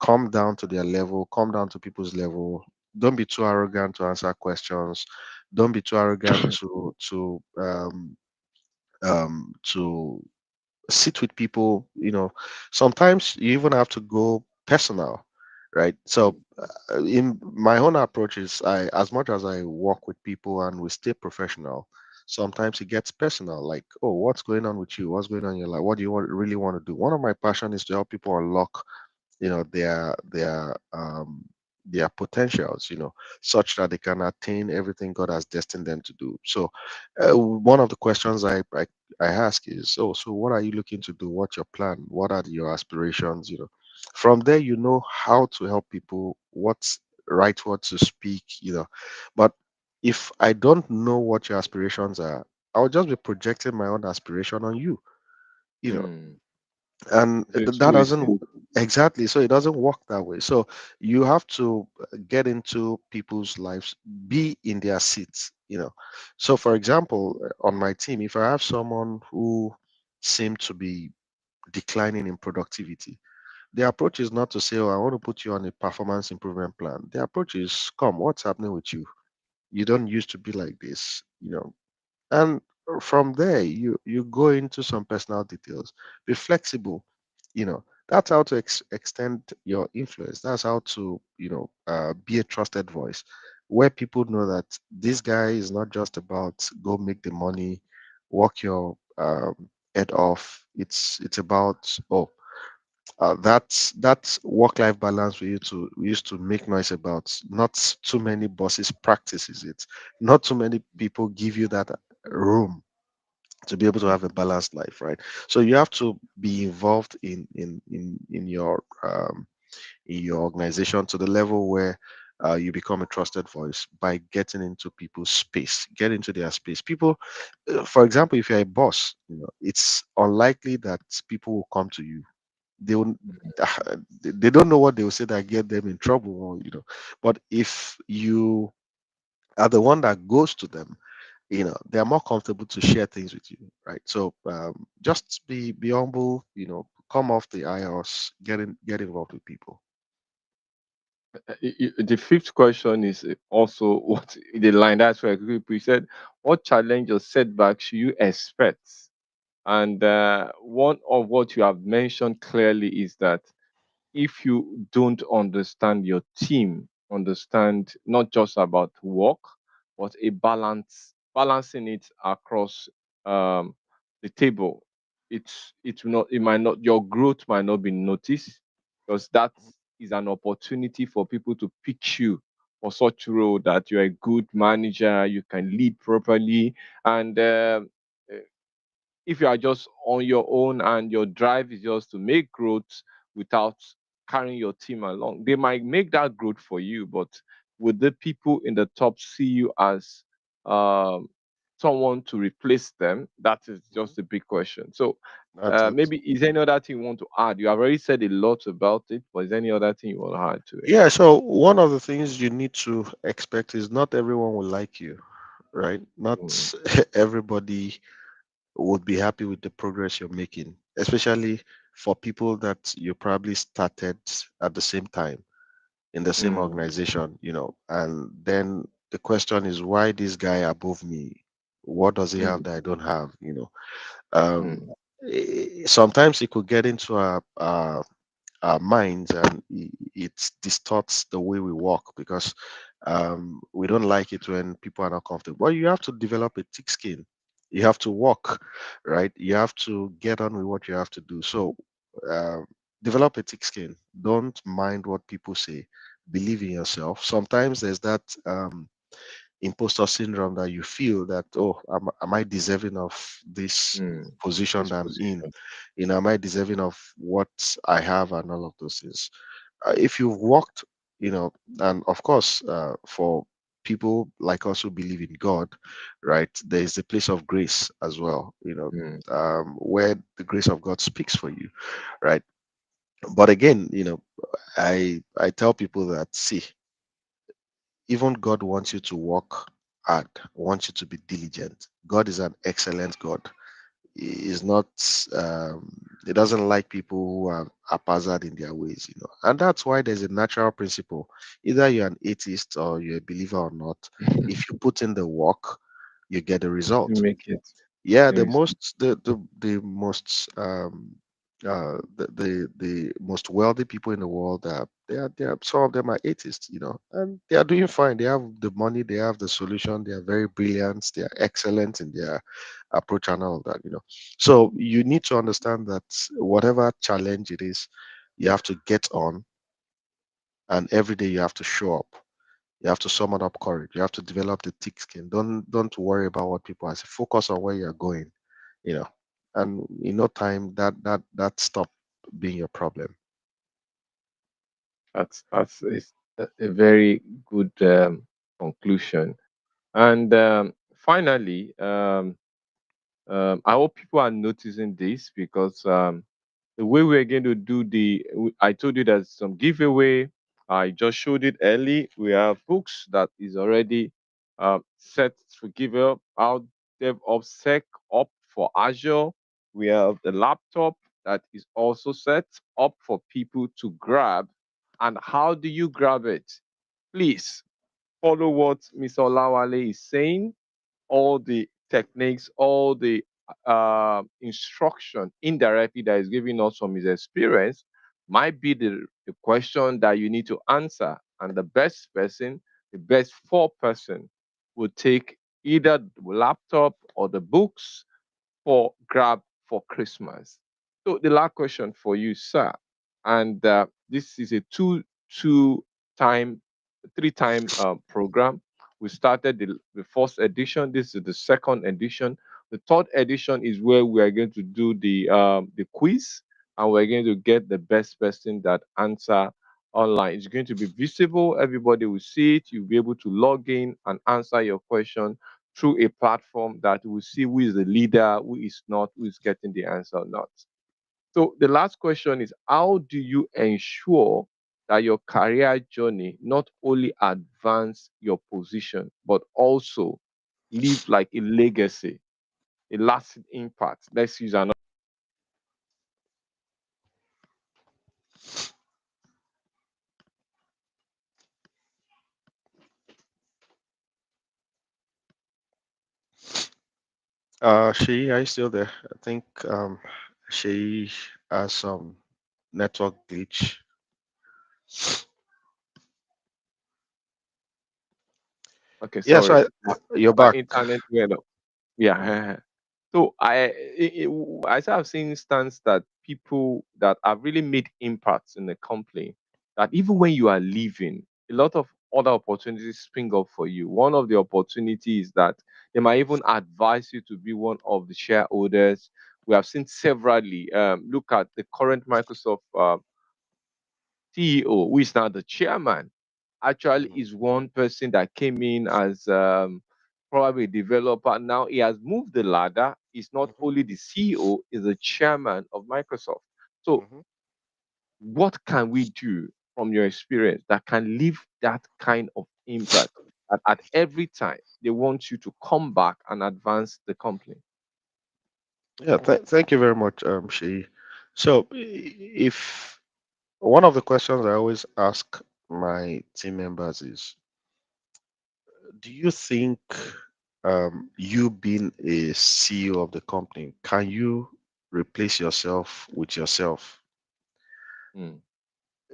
Come down to their level, come down to people's level. Don't be too arrogant to answer questions. Don't be too arrogant to sit with people. Sometimes you even have to go personal, right? So in my own approach is, I as much as I work with people and we stay professional, sometimes it gets personal, like, oh, what's going on with you, what's going on in your life, what do you really want to do. One of my passion is to help people unlock their potentials, such that they can attain everything God has destined them to do. So one of the questions I ask is, oh, so what are you looking to do? What's your plan? What are your aspirations? From there, how to help people, what's right word to speak. But if I don't know what your aspirations are, I'll just be projecting my own aspiration on you know Mm. and So it's that wasted. doesn't exactly, so it doesn't work that way. So you have to get into people's lives, be in their seats. So for example, on my team, if I have someone who seem to be declining in productivity, the approach is not to say, oh, I want to put you on a performance improvement plan. The approach is, come, what's happening with you? You don't used to be like this. And from there, you go into some personal details. Be flexible. That's how to extend your influence. That's how to be a trusted voice, where people know that this guy is not just about go make the money, work your head off. It's about, oh, that's work-life balance we used to make noise about. Not too many bosses practices it. Not too many people give you that room to be able to have a balanced life, right? So you have to be involved in your organization to the level where you become a trusted voice by getting into people's space, get into their space. People, for example, if you're a boss, it's unlikely that people will come to you. They will, they don't know what they will say that get them in trouble, but if you are the one that goes to them, they're more comfortable to share things with you, right? So just be humble, come off the IOS, get involved with people. The fifth question is also what the line. That's where we said, what challenge or setback should you expect? And one of what you have mentioned clearly is that if you don't understand your team, understand not just about work, but a balancing it across um, the table, it might not, your growth might not be noticed, because that is an opportunity for people to pick you for such role that you're a good manager, you can lead properly, and if you are just on your own and your drive is just to make growth without carrying your team along, they might make that growth for you, but would the people in the top see you as um, someone to replace them? That is just a big question. So That's it. maybe is there any other thing you want to add? You have already said a lot about it, but is there any other thing you want to add to it? Yeah, so one of the things you need to expect is not everyone will like you, right? Not Mm, everybody would be happy with the progress you're making, especially for people that you probably started at the same time in the same mm, organization. And then the question is, why this guy above me? What does he have mm, that I don't have? Um, mm, Sometimes it could get into our minds, and it distorts the way we walk, because we don't like it when people are not comfortable. But you have to develop a thick skin. You have to walk, right? You have to get on with what you have to do. So uh, develop a thick skin. Don't mind what people say. Believe in yourself. Sometimes there's that imposter syndrome that you feel that, oh, am I deserving of this position This that I'm in? position. Am I deserving of what I have and all of those things? If you've worked, and of course, for people like us who believe in God, right, there is a place of grace as well, Mm, where the grace of God speaks for you, right? But again, I tell people that, see, even God wants you to work hard, wants you to be diligent. God is an excellent God. He is not um, he doesn't like people who are haphazard in their ways, and that's why there's a natural principle. Either you're an atheist or you're a believer or not, if you put in the work, you get a you result. make it. Yeah, the Yes. most the most the most wealthy people in the world, they are some of them are atheists, and they are doing fine. They have the money, they have the solution, they are very brilliant, they are excellent in their approach and all of that, so you need to understand that whatever challenge it is, you have to get on, and every day you have to show up. You have to summon up courage. You have to develop the thick skin. Don't worry about what people are saying. Focus on where you're going, you know. And in no time that stop being your problem. That's a very good conclusion. And finally, I hope people are noticing this because the way we're going to do I told you there's some giveaway. I just showed it early. We have books that is already set to give up out DevOps up for Azure. We have the laptop that is also set up for people to grab. And how do you grab it? Please follow what Mr. Olawale is saying, all the techniques, all the instruction indirectly that is giving us from his experience might be the question that you need to answer. And the best person, the best four person, will take either the laptop or the books for grab for Christmas. So the last question for you, sir, and this is a two time, three-time program. We started the first edition. This is the second edition. The third edition is where we are going to do the quiz, and we're going to get the best person that answer online. It's going to be visible. Everybody will see it. You'll be able to log in and answer your question through a platform that will see who is the leader, who is not, who is getting the answer or not. So the last question is, how do you ensure that your career journey not only advance your position, but also leave like a legacy, a lasting impact? Let's use another. She, are you still there? I think she has some network glitch. Okay, Yeah, so sorry. you're My back. internet went up. Yeah. So I have seen instances that people that have really made impacts in the company, that even when you are leaving, a lot of other opportunities spring up for you. One of the opportunities that they might even advise you to be one of the shareholders. We have seen severally. Look at the current Microsoft CEO, who is now the chairman, actually Mhm, is one person that came in as probably a developer. Now he has moved the ladder. He's not mhm, only the CEO, he's the chairman of Microsoft. So, mhm. what can we do from your experience that can leave that kind of impact at every time they want you to come back and advance the company? Yeah, thank you very much, Shi. So, if one of the questions I always ask my team members is, do you think you being a CEO of the company, can you replace yourself with yourself? Mm,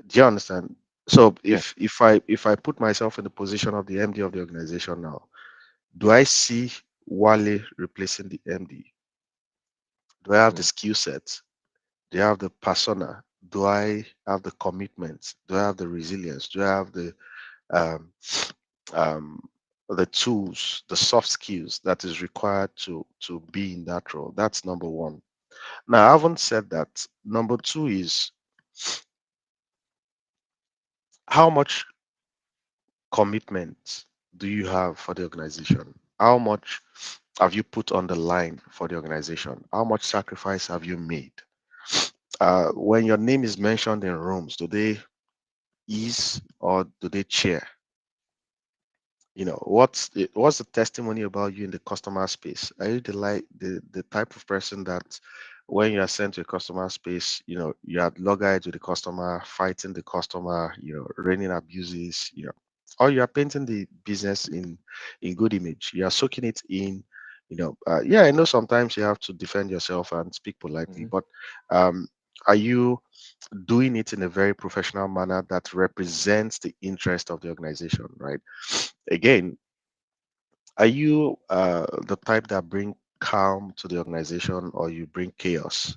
Do you understand? So yeah. if I put myself in the position of the MD of the organization now, do I see Wale replacing the MD? Do I have the Mm. skill set? Do I have the persona? Do I have the commitment? Do I have the resilience? Do I have um, um, the tools, the soft skills that is required to be in that role? That's number one. Now, I haven't said that. Number two is how much commitment do you have for the organization? How much have you put on the line for the organization? How much sacrifice have you made? When your name is mentioned in rooms, do they ease or do they cheer? What's the testimony about you in the customer space? Are you the type of person that when you are sent to a customer space, you are loggerheads with the customer, fighting the customer, raining abuses, or you are painting the business in good image. You are soaking it in, yeah, I know sometimes you have to defend yourself and speak politely, Mhm. but um are you doing it in a very professional manner that represents the interest of the organization, right? Again, are you the type that bring calm to the organization or you bring chaos?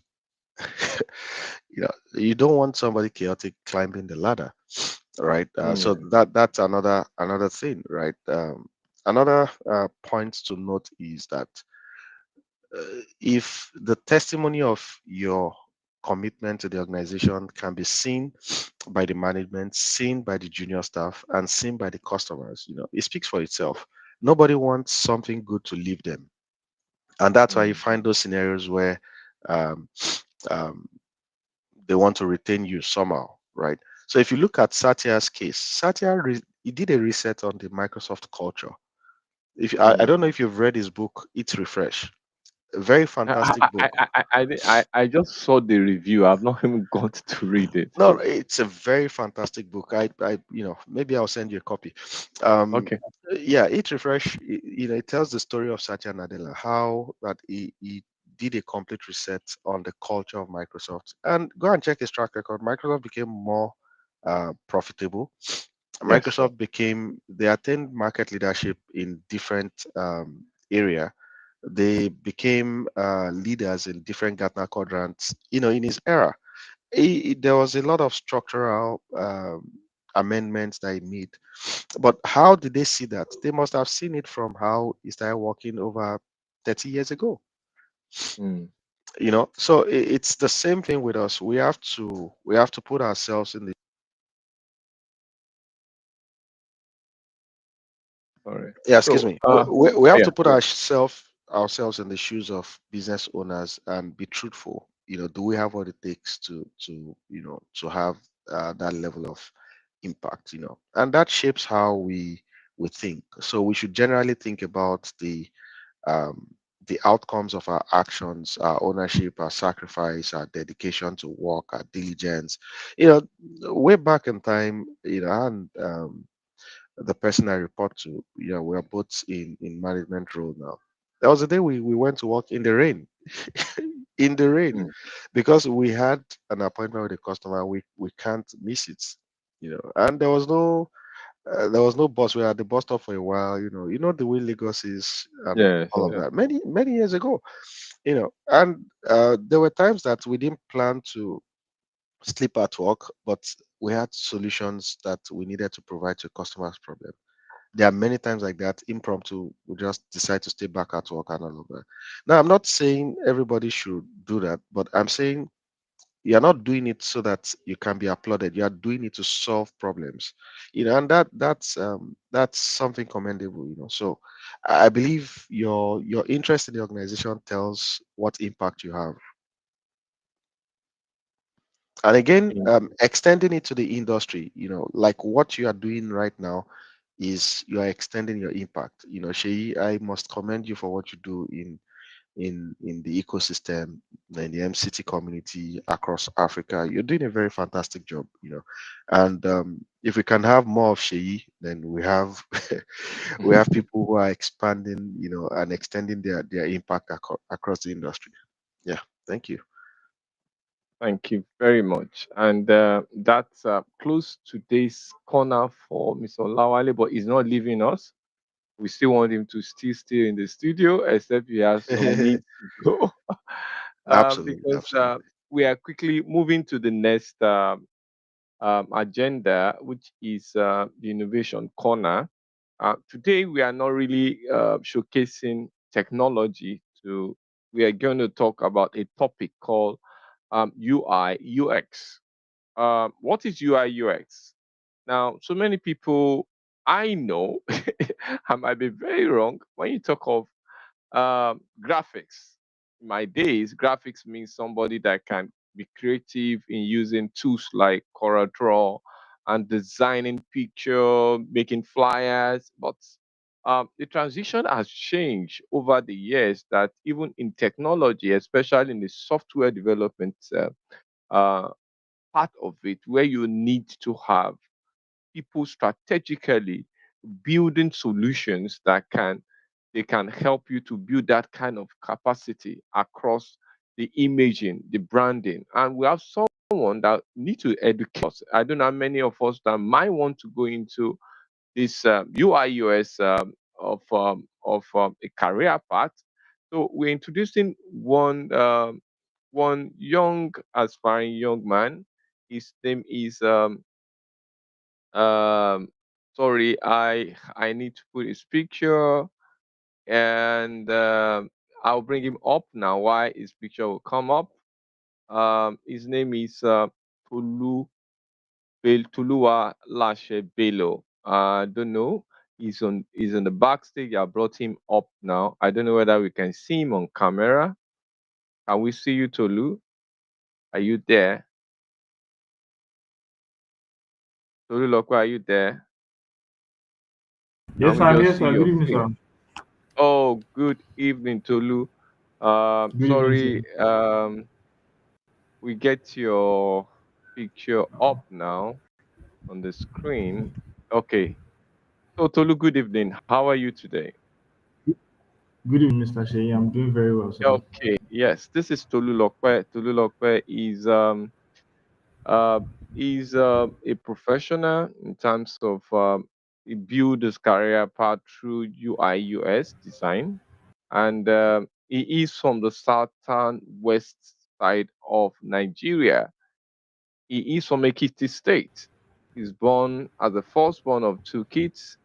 You don't want somebody chaotic climbing the ladder, right? So Mm. that's another thing, right? Another point to note is that if the testimony of your commitment to the organization can be seen by the management, seen by the junior staff, and seen by the customers, it speaks for itself. Nobody wants something good to leave them, and that's why you Mm. find those scenarios where um, um, they want to retain you somehow, right? So if you look at Satya's case, he did a reset on the Microsoft culture. If I Mm. don't know if you've read his book, It's Refresh. A very fantastic book. I just saw the review. I've not even got to read it. No, it's a very fantastic book. Maybe I'll send you a copy. Um, Okay. yeah, It Refresh. It tells the story of Satya Nadella, how that he did a complete reset on the culture of Microsoft. And go and check his track record. Microsoft became more profitable. Yes. They attained market leadership in different area. They became leaders in different Gartner quadrants. In his era there was a lot of structural amendments that he made. But how did they see that? They must have seen it from how he started working over 30 years ago. Mm. So it's the same thing with us. We have to put ourselves in the All right. yeah, excuse So, me. We have yeah. to put ourselves in the shoes of business owners and be truthful. Do we have what it takes to have that level of impact? And that shapes how we think. So we should generally think about um, the outcomes of our actions, our ownership, our sacrifice, our dedication to work, our diligence. Way back in time, and the person I report to, we're both in management role now. There was a day we went to work in the rain, in the rain, Mm. because we had an appointment with a customer. We can't miss it, and there was no bus. We were at the bus stop for a while, the way Lagos is and Yes. all of Yes. that. Many, many years ago, and there were times that we didn't plan to sleep at work, but we had solutions that we needed to provide to customers' problem. There are many times like that, impromptu, we just decide to stay back at work and all of that. Now, I'm not saying everybody should do that, but I'm saying you're not doing it so that you can be applauded. You are doing it to solve problems, and that's something commendable. So I believe your interest in the organization tells what impact you have. And again, Mm. extending it to the industry, like what you are doing right now is you are extending your impact. Sheyi, I must commend you for what you do in the ecosystem, in the MCT community across Africa. You're doing a very fantastic job. And if we can have more of Sheyi, then we have we have people who are expanding, and extending their impact across the industry. Yeah, thank you. Thank you very much. And that's close today's corner for Mr. Lawale, but he's not leaving us. We still want him to still stay in the studio, except he has some needs to go. Absolutely, Because absolutely. we are quickly moving to the next agenda, which is the innovation corner. Today, we are not really showcasing technology. We are going to talk about a topic called UI UX. What is UI UX? Now, so many people I know, I might be very wrong. When you talk of graphics, in my days, graphics means somebody that can be creative in using tools like CorelDRAW and designing picture, making flyers. But the transition has changed over the years. That even in technology, especially in the software development uh, part of it, where you need to have people strategically building solutions that can help you to build that kind of capacity across the imaging, the branding. And we have someone that need to educate us. I don't know how many of us that might want to go into this UI/UX of a career path. So we're introducing one young aspiring young man. His name is um sorry, I need to put his picture, and I'll bring him up now. Why his picture will come up? His name is Tolu Tulua Lashe Belo. I don't know. He's on the backstage. I brought him up now. I don't know whether we can see him on camera. Can we see you, Tolu? Are you there? Tolu Lokwe, are you there? Can Yes, we I'm just here, see sir. your Good evening, face? sir. Oh, good evening, Tolu. Good evening, sir. Sorry, we get your picture up now on the screen. Okay. So, Tolu, good evening. How are you today? Good evening, Mr. Shea. I'm doing very well, sir. Okay. Yes, this is Tolu Lokwe. Tolu Lokwe uh, is a professional in terms of he build his career path through UI US design, and he is from the southern west side of Nigeria. He is from Ekiti State. He's born as the firstborn of two kids.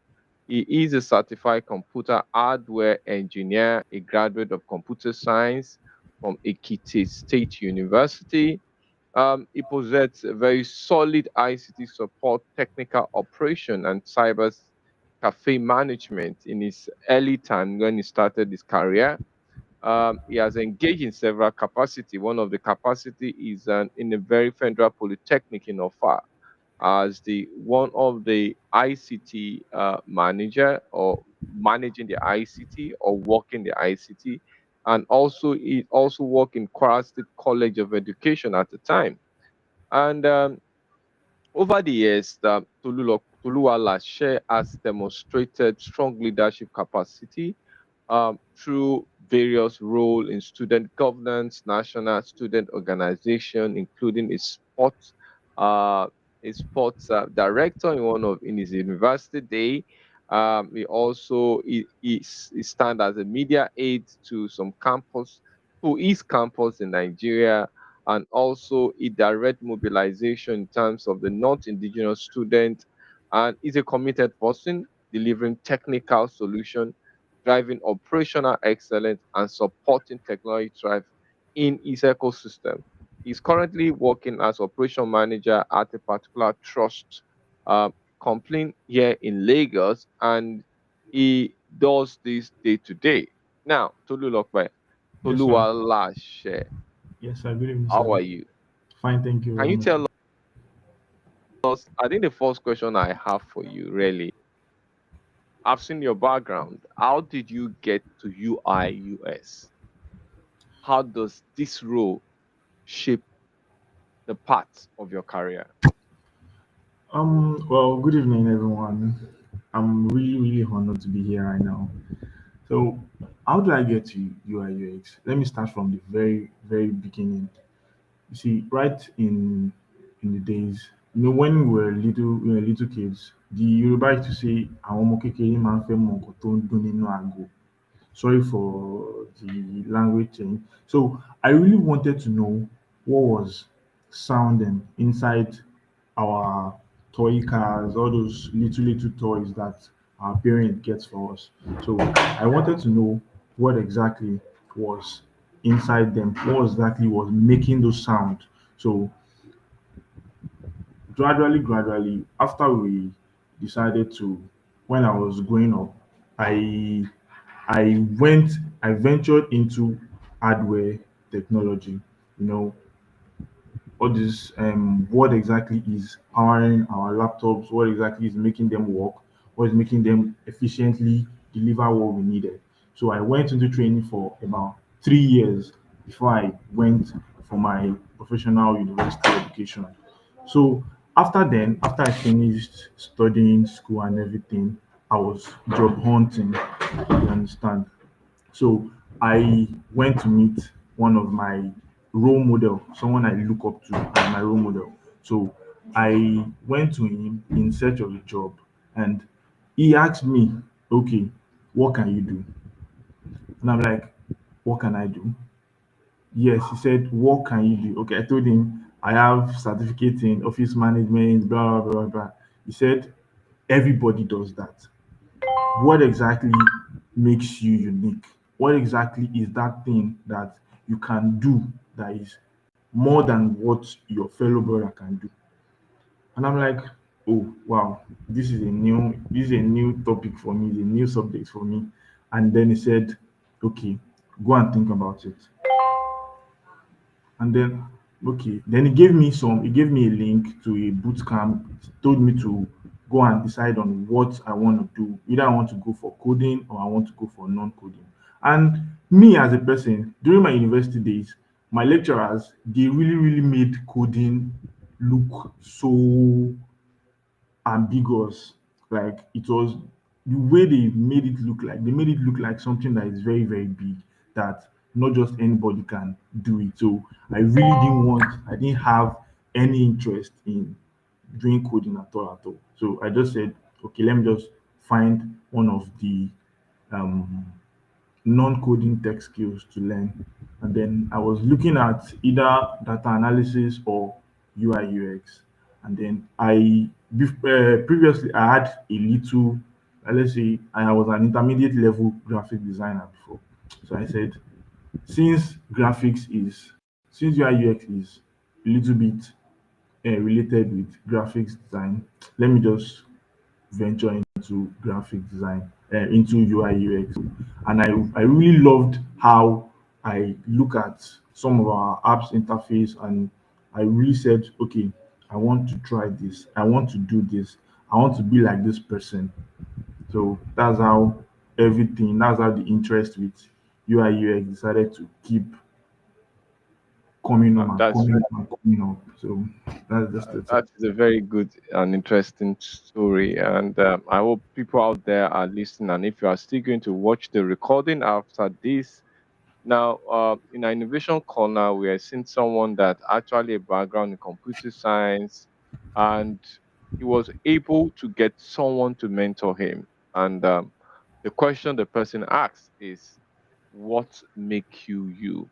He is a certified computer hardware engineer, a graduate of computer science from Ekiti State University. He possesses a very solid ICT support, technical operation, and cyber cafe management in his early time when he started his career. He has engaged in several capacity. One of the capacity is in a very federal polytechnic in Ofa as the one of the ICT manager or managing the ICT or working the ICT, and also he also worked in Kwara State College of Education at the time. And over the years, Toluwala Share has demonstrated strong leadership capacity through various roles in student governance, national student organization, including uh, a sports director in his university day. He also he stand as a media aide to some campus, to his campus in Nigeria, and also he direct mobilization in terms of the not indigenous student, and is a committed person delivering technical solution, driving operational excellence, and supporting technology drive in his ecosystem. He's currently working as operation manager at a particular trust uh, company here in Lagos, and he does this day to day. Now, Tolu Lokpe, Yes, sir. Toluwalashe, Yes, sir. Good evening, how sir. are you? Fine, thank you Can very you much, sir. tell us? I think the first question I have for you, really, I've seen your background. How did you get to UI US? How does this role shape the path of your career? Well, good evening, everyone. I'm really, really honored to be here right now. So, how do I get to UI UX? Let me start from the very, very beginning. You see, right in the days, when we were little kids, the Yoruba used to say, "Àwọn ọmọ kékeré máa ń fẹ́ mọ nǹkan tó ń dún nínú ago." Sorry for the language change. So I really wanted to know what was sounding inside our toy cars, all those little toys that our parent gets for us. So I wanted to know what exactly was inside them, what exactly was making those sound. So gradually, after we decided to, when I was growing up, I I went, I ventured into hardware technology. You know, all this, what exactly is powering our laptops, what exactly is making them work, what is making them efficiently deliver what we needed. So I went into training for about 3 years before I went for my professional university education. So after then, after I finished studying school and everything, I was job hunting, you understand. So I went to meet one of my role model, someone I look up to as my role model. So I went to him in search of a job, and he asked me, "Okay, what can you do?" And I'm like, "What can I do?" Yes, he said, "What can you do?" Okay, I told him I have certificate in office management, blah blah blah blah. He said, "Everybody does that. What exactly makes you unique? What exactly is that thing that you can do that is more than what your fellow brother can do?" And I'm like, "Oh wow, this is a new topic for me, it's a new subject for me." And then he said, "Okay, go and think about it." And then, okay, then he gave me a link to a boot camp, told me to go and decide on what I want to do. Either I want to go for coding or I want to go for non-coding. And me as a person, during my university days, my lecturers, they really made coding look so ambiguous. Like it was the way they made it look like something that is very big, that not just anybody can do it. So I didn't have any interest in doing coding at all. So I just said, okay, let me just find one of the um non-coding tech skills to learn. And then I was looking at either data analysis or UI UX. And then previously I had a little, let's say I was an intermediate level graphic designer before. So I said, since graphics is, since UI UX is a little bit related with graphics design, let me just venture into graphic design, into UI UX. And I really loved how I look at some of our apps interface, and I really said, okay, I want to try this. I want to do this. I want to be like this person. So that's how the interest with UI UX decided to keep coming up and That's coming up and coming up. So that's just it. that is a very good and interesting story, and I hope people out there are listening. And if you are still going to watch the recording after this, now in our innovation corner, we are seeing someone that actually a background in computer science, and he was able to get someone to mentor him. And the question the person asks is, "What make you you?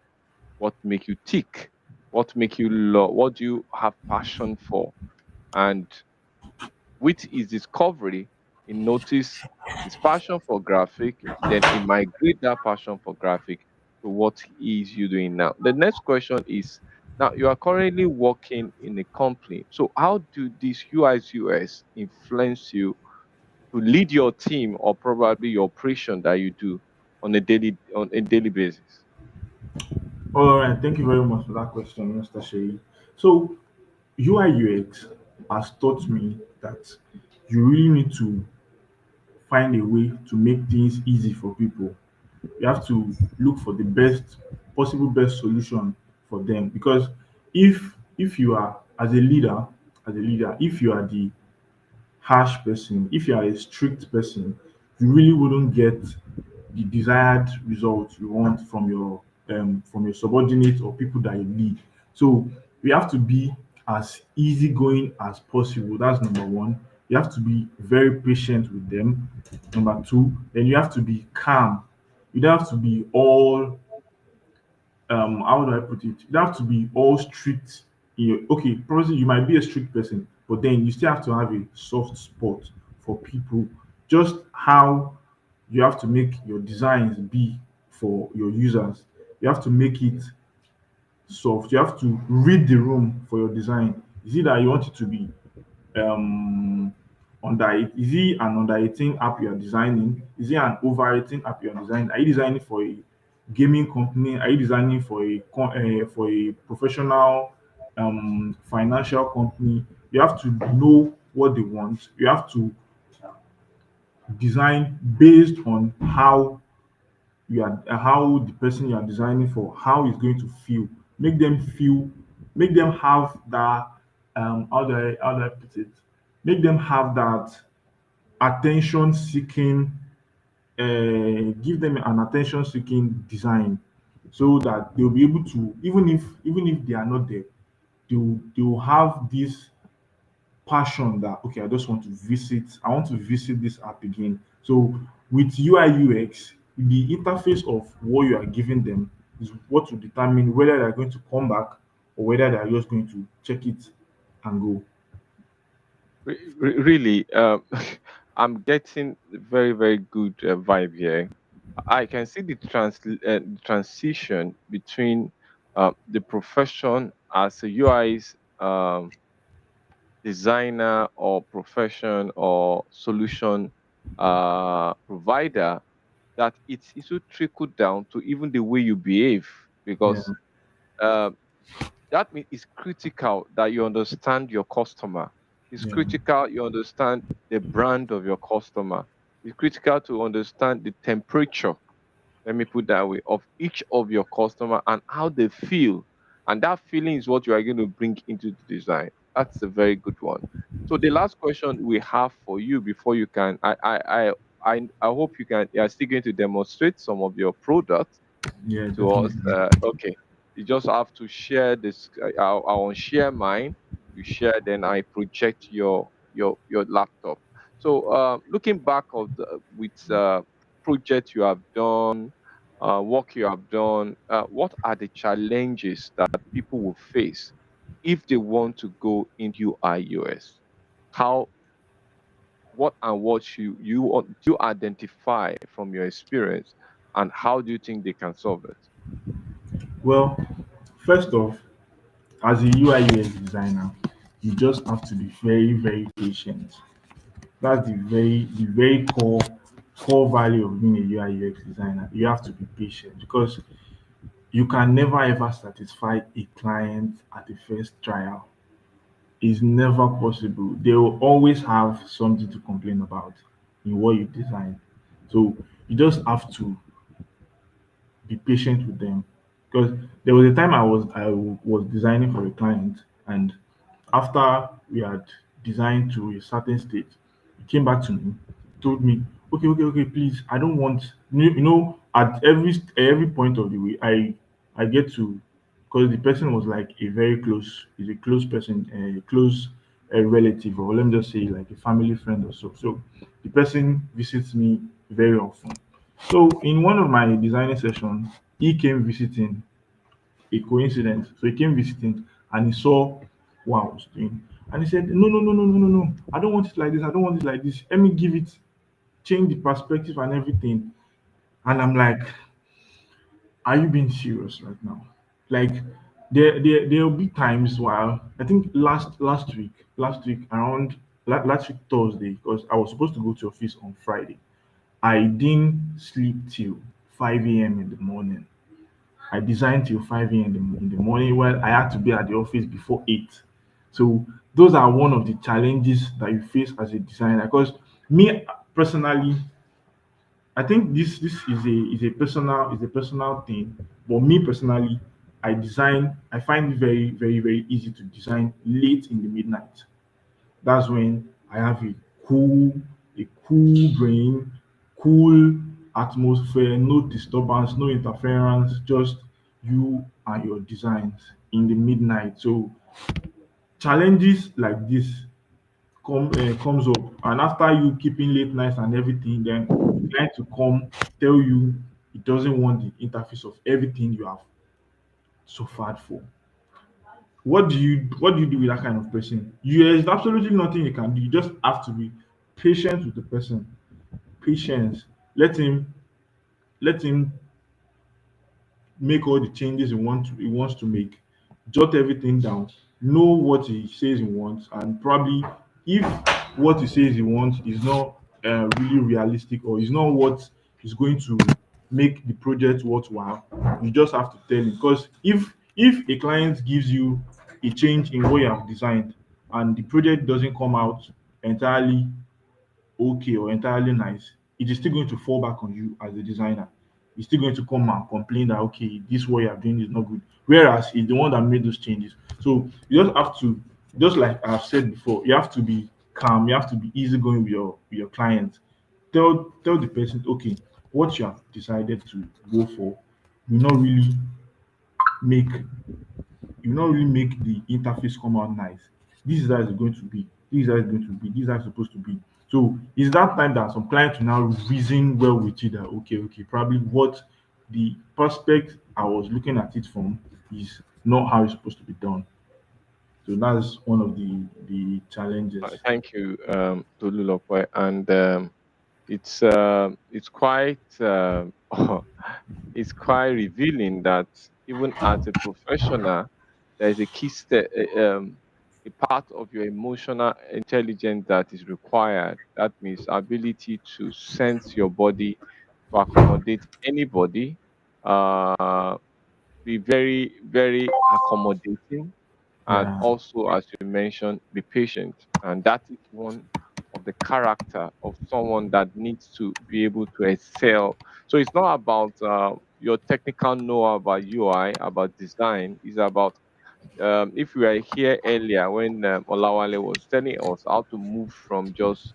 What make you tick? What make you love? What do you have passion for?" And with his discovery, he noticed his passion for graphic, then he migrate that passion for graphic to what he is you doing now. The next question is, now you are currently working in a company. So how do these UIs US influence you to lead your team or probably your operation that you do on a daily basis? All right, thank you very much for that question, Mr. Shea. So UI UX has taught me that you really need to find a way to make things easy for people. You have to look for the best solution for them, because if you are as a leader, if you are the harsh person, if you are a strict person, you really wouldn't get the desired results you want from your subordinates or people that you lead. So we have to be as easygoing as possible. That's number one. You have to be very patient with them. Number two, then you have to be calm. You don't have to be all how do I put it? You don't have to be all strict. Okay, probably you might be a strict person, but then you still have to have a soft spot for people. Just how you have to make your designs be for your users. You have to make it soft. You have to read the room for your design. Is it that you want it to be um is it an under 18 app you're designing? Is it an over 18 app you're designing? Are you designing for a gaming company? Are you designing for for a professional financial company? You have to know what they want. You have to design based on how the person you are designing for, how is going to feel. Make them make them have that how do I put it? Make them have that attention seeking, give them an attention seeking design so that they'll be able to, even if they are not there, they'll have this passion that, okay, I want to visit this app again. So with UI UX, the interface of what you are giving them is what will determine whether they're going to come back or whether they are just going to check it and go. Really, I'm getting very, very good vibe here. I can see the transition between the profession as a UI's designer or profession or solution provider, that it will trickle down to even the way you behave, Yeah, because uh, that means it's critical that you understand your customer. It's yeah, critical you understand the brand of your customer. It's critical to understand the temperature, let me put that way, of each of your customer and how they feel. And that feeling is what you are going to bring into the design. That's a very good one. So the last question we have for you before you can, I hope you are still going to demonstrate some of your products yeah, to us. definitely. Okay, you just have to share this. I will share mine. You share, then I project your laptop. So looking back with project you have done, work you have done, what are the challenges that people will face if they want to go in UI/UX? How what you identify from your experience, and how do you think they can solve it? Well, first off, as a UI UX designer, you just have to be very, very patient. That's the very core value of being a UI UX designer. You have to be patient because you can never ever satisfy a client at the first trial. It's never possible. They will always have something to complain about in what you design. So you just have to be patient with them because there was a time I was designing for a client, and after we had designed to a certain state, he came back to me, told me, okay, please, I don't want, at every point of the way, I get to, because the person was like is a close person, a close relative, or let me just say like a family friend or so. So the person visits me very often. So in one of my designing sessions, he came visiting, a coincidence. So he came visiting and he saw what I was doing. And he said, no. I don't want it like this. I don't want it like this. Let me give it, change the perspective and everything. And I'm like, are you being serious right now? Like there'll be times while I think last week around last week Thursday, because I was supposed to go to office on Friday. I didn't sleep till 5 a.m. in the morning. I designed till 5 a.m. In the morning. Well, I had to be at the office before 8. So those are one of the challenges that you face as a designer. Because me personally, I think this is a personal thing. But me personally, I find it very, very, very easy to design late in the midnight. That's when I have a cool brain, cool atmosphere, no disturbance, no interference, just you and your designs in the midnight. So challenges like this comes up, and after you keeping late nights and everything, then the client to come tell you he doesn't want the interface of everything you have suffered for. What do you do with that kind of person? There's absolutely nothing you can do. You just have to be patient with the person. Patience. Let him make all the changes he wants to make. Jot everything down. Know what he says he wants, and probably if what he says he wants is not really realistic, or is not what is going to make the project worthwhile, you just have to tell him. Because if a client gives you a change in what you have designed and the project doesn't come out entirely okay or entirely nice, it is still going to fall back on you as a designer. He's still going to come and complain that okay, this what you are doing is not good. Whereas he's the one that made those changes. So you just have to, just like I've said before, you have to be calm, you have to be easygoing with your client. Tell the person, okay, what you have decided to go for will not really make the interface come out nice. This is how it's going to be. This is how it's going to be. This is how it's supposed to be. So it's that time that some clients will now reason well with you that okay, probably what the prospect I was looking at it from is not how it's supposed to be done. So that's one of the challenges. Thank you, Tolulope. And it's quite it's quite revealing that even as a professional, there is a key step, a part of your emotional intelligence that is required. That means ability to sense your body, to accommodate anybody, uh, be very, very accommodating, and Yeah. also, as you mentioned, be patient. And that is one of the character of someone that needs to be able to excel. So it's not about your technical know about UI, about design. It's about if we were here earlier when Olawale was telling us how to move from just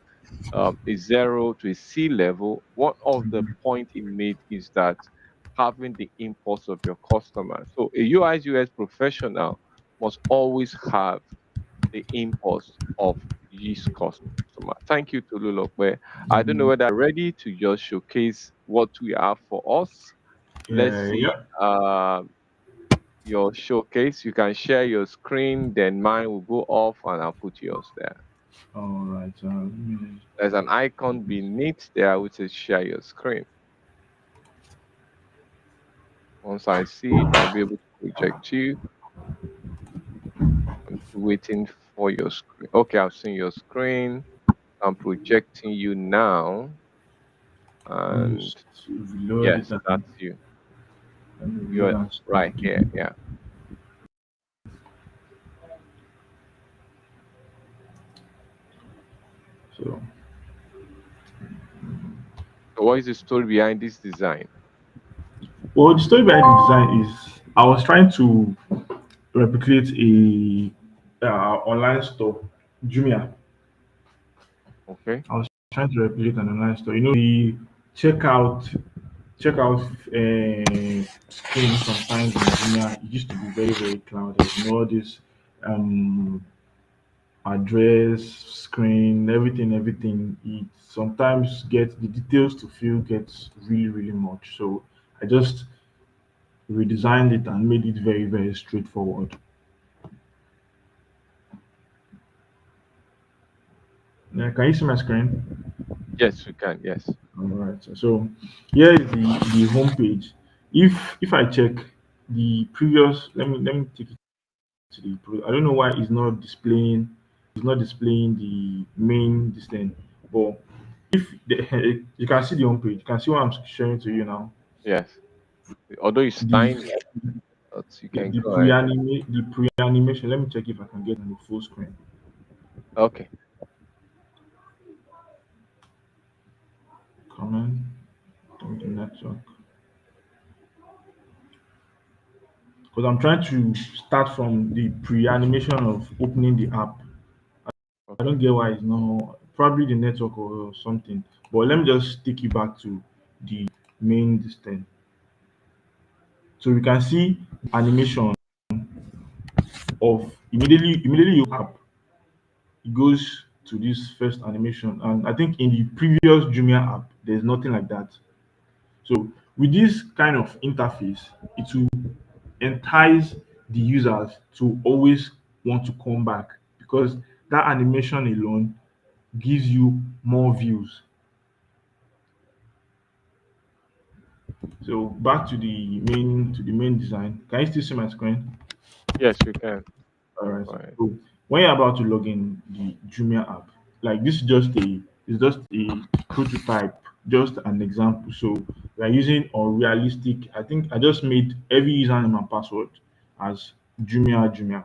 a zero to a C level, one of the point he made is that having the impulse of your customer. So a UI UX professional must always have the impulse of his customer. Thank you, Tolulope. I don't know Mm, whether ready to just showcase what we have for us. Let's yeah, see yeah. your showcase. You can share your screen, then mine will go off and I'll put yours there. All right. There's an icon beneath there which says share your screen. Once I see it, I'll be able to project you. I'm waiting for your screen. Okay, I've seen your screen. I'm projecting you now. Let me And just reload it yes, and that's you. let me reload You're and start right here. again. Yeah. So So what is the story behind this design? well, the story behind the design is I was trying to replicate a online store, Jumia. Okay. I was trying to replicate an online store. You know, the checkout screen sometimes in Jumia it used to be very very clouded. You know, all this um, address screen, everything. It sometimes gets the details to fill gets really really much. So I just redesigned it and made it very very straightforward. Yeah, can you see my screen? Yes, we can. Yes. All right. So here is the home page. If I check the previous, let me take it to the. I don't know why it's not displaying the main this thing. But if you can see the home page, you can see what I'm showing to you now. Yes. Although it's The tiny, but you the, can the go ahead. pre-animation. Let me check if I can get on the full screen. Okay. Comment on the network. Because I'm trying to start from the pre-animation of opening the app. I Okay. don't get why it's not probably the network or something. But let me just take you back to the main this thing. So you can see animation of immediately you app, it goes to this first animation. And I think in the previous Jumia app, there's nothing like that. So with this kind of interface, it will entice the users to always want to come back because that animation alone gives you more views. So back to the main design. Can you still see my screen? Yes, we can. All right. Right. So when you're about to log in the Jumia app, like this is just a prototype, just an example. So we are using unrealistic. I think I just made every username and password as Jumia.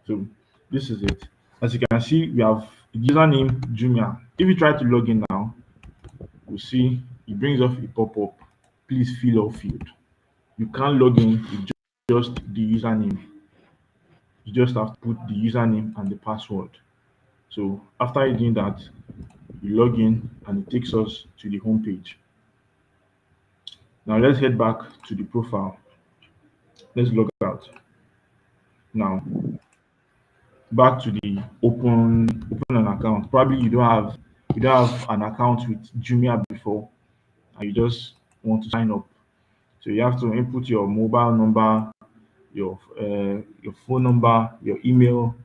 So this is it. As you can see, we have username Jumia. If you try to log in now, we see it brings up a pop-up. Please fill all field. You can't log in with just the username. You just have to put the username and the password. So after you doing that, you log in and it takes us to the home page. Now let's head back to the profile. Let's log out. Now back to the open an account. Probably you don't have an account with Jumia before and you just want to sign up. So you have to input your mobile number, your phone number, your email,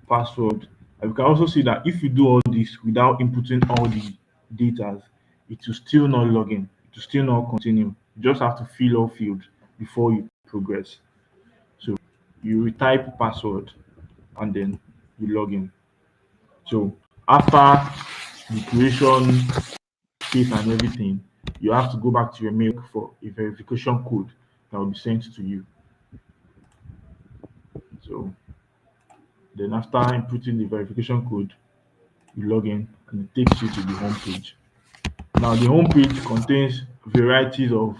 password. And you can also see that if you do all this without inputting all the data, it will still not log in. It will still not continue. You just have to fill all fields before you progress. So you retype password and then you log in. So after the creation phase and everything, you have to go back to your mail for a verification code that will be sent to you. So then after inputting the verification code, you log in and it takes you to the home page. Now the home page contains varieties of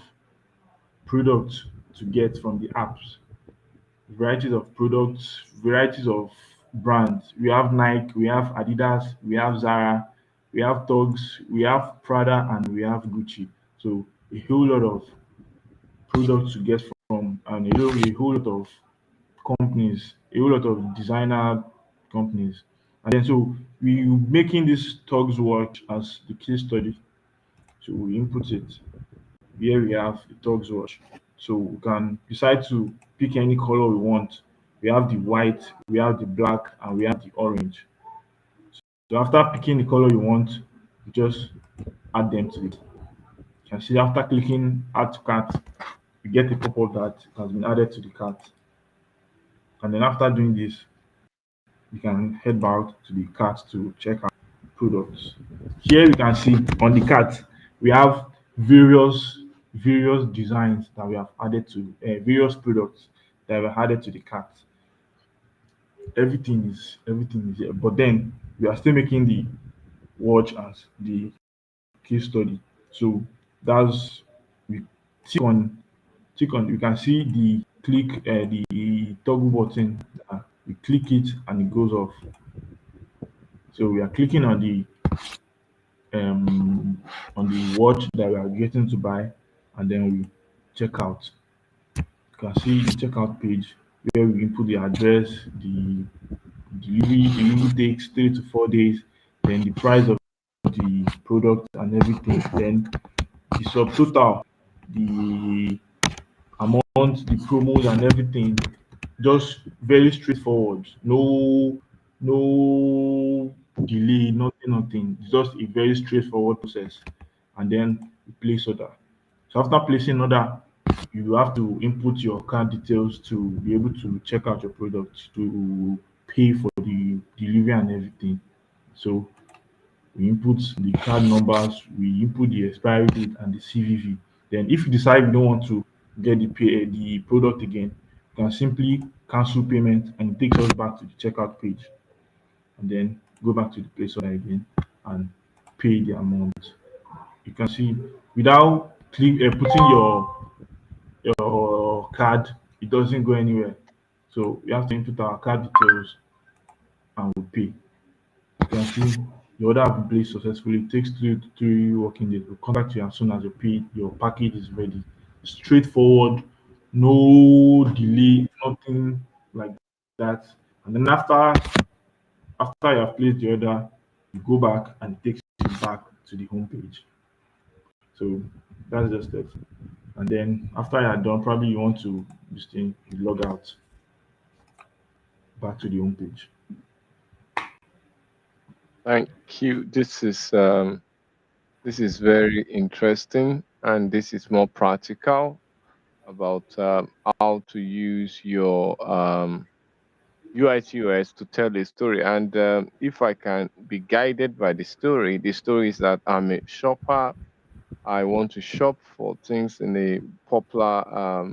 products to get from the apps, varieties of products, varieties of brands. We have Nike, we have Adidas, we have Zara, we have Togs, we have Prada, and we have Gucci. So a whole lot of products to get from, and a whole lot of companies, a whole lot of designer companies. And then so we making this Togs watch as the case study. So we input it. Here we have the Togs watch. So we can decide to pick any color we want. We have the white, we have the black, and we have the orange. So after picking the color you want, you just add them to it. You can see after clicking add to cart, you get a pop-up that has been added to the cart. And then after doing this, you can head back to the cart to check out products. Here we can see on the cart we have various designs that we have added to various products that were added to the cart. Everything is here, but then we are still making the watch as the case study. So that's we tick on you can see the the toggle button. We click it and it goes off. So we are clicking um on the watch that we are getting to buy, and then we check out. You can see the checkout page where we input the address, the delivery takes 3 to 4 days, then the price of the product and everything, then the subtotal, the amount, the promos and everything. Just very straightforward. No delay, nothing. It's just a very straightforward process. And then you place order. So after placing order, you have to input your card details to be able to check out your product, to pay for the delivery and everything. So we input the card numbers, we input the expiry date and the CVV. Then if you decide you don't want to get the product again, you can simply cancel payment and it takes us back to the checkout page. And then go back to the place order again and pay the amount. You can see without putting your card, it doesn't go anywhere. So we have to input our card details and we pay. You can see the order has been placed successfully. It takes 3 working days. We'll contact you as soon as your package is ready. Straightforward, no delay, nothing like that. that, and then after you have placed the order, you go back and it takes you back to the home page. So that's just it. And then after you're done, probably you want to you log out back to the home page. Thank you. This is very interesting, and this is more practical about how to use your UI/UX to tell a story. And if I can be guided by the story is that I'm a shopper. I want to shop for things in a popular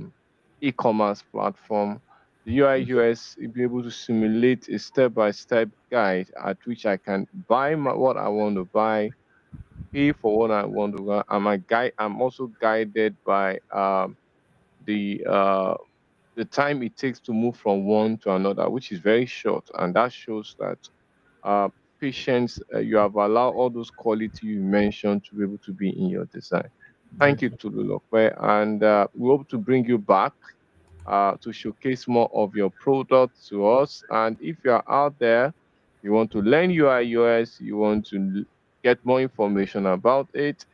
e-commerce platform. The UI/UX will be able to simulate a step-by-step guide at which I can buy what I want to buy, pay for what I want to buy. I'm also guided by the time it takes to move from one to another, which is very short, and that shows that uh, patience. You have allowed all those quality you mentioned to be able to be in your design. Thank you, Tululokwe, and we hope to bring you back to showcase more of your products to us. And if you are out there, you want to learn UI/UX, you want to get more information about it,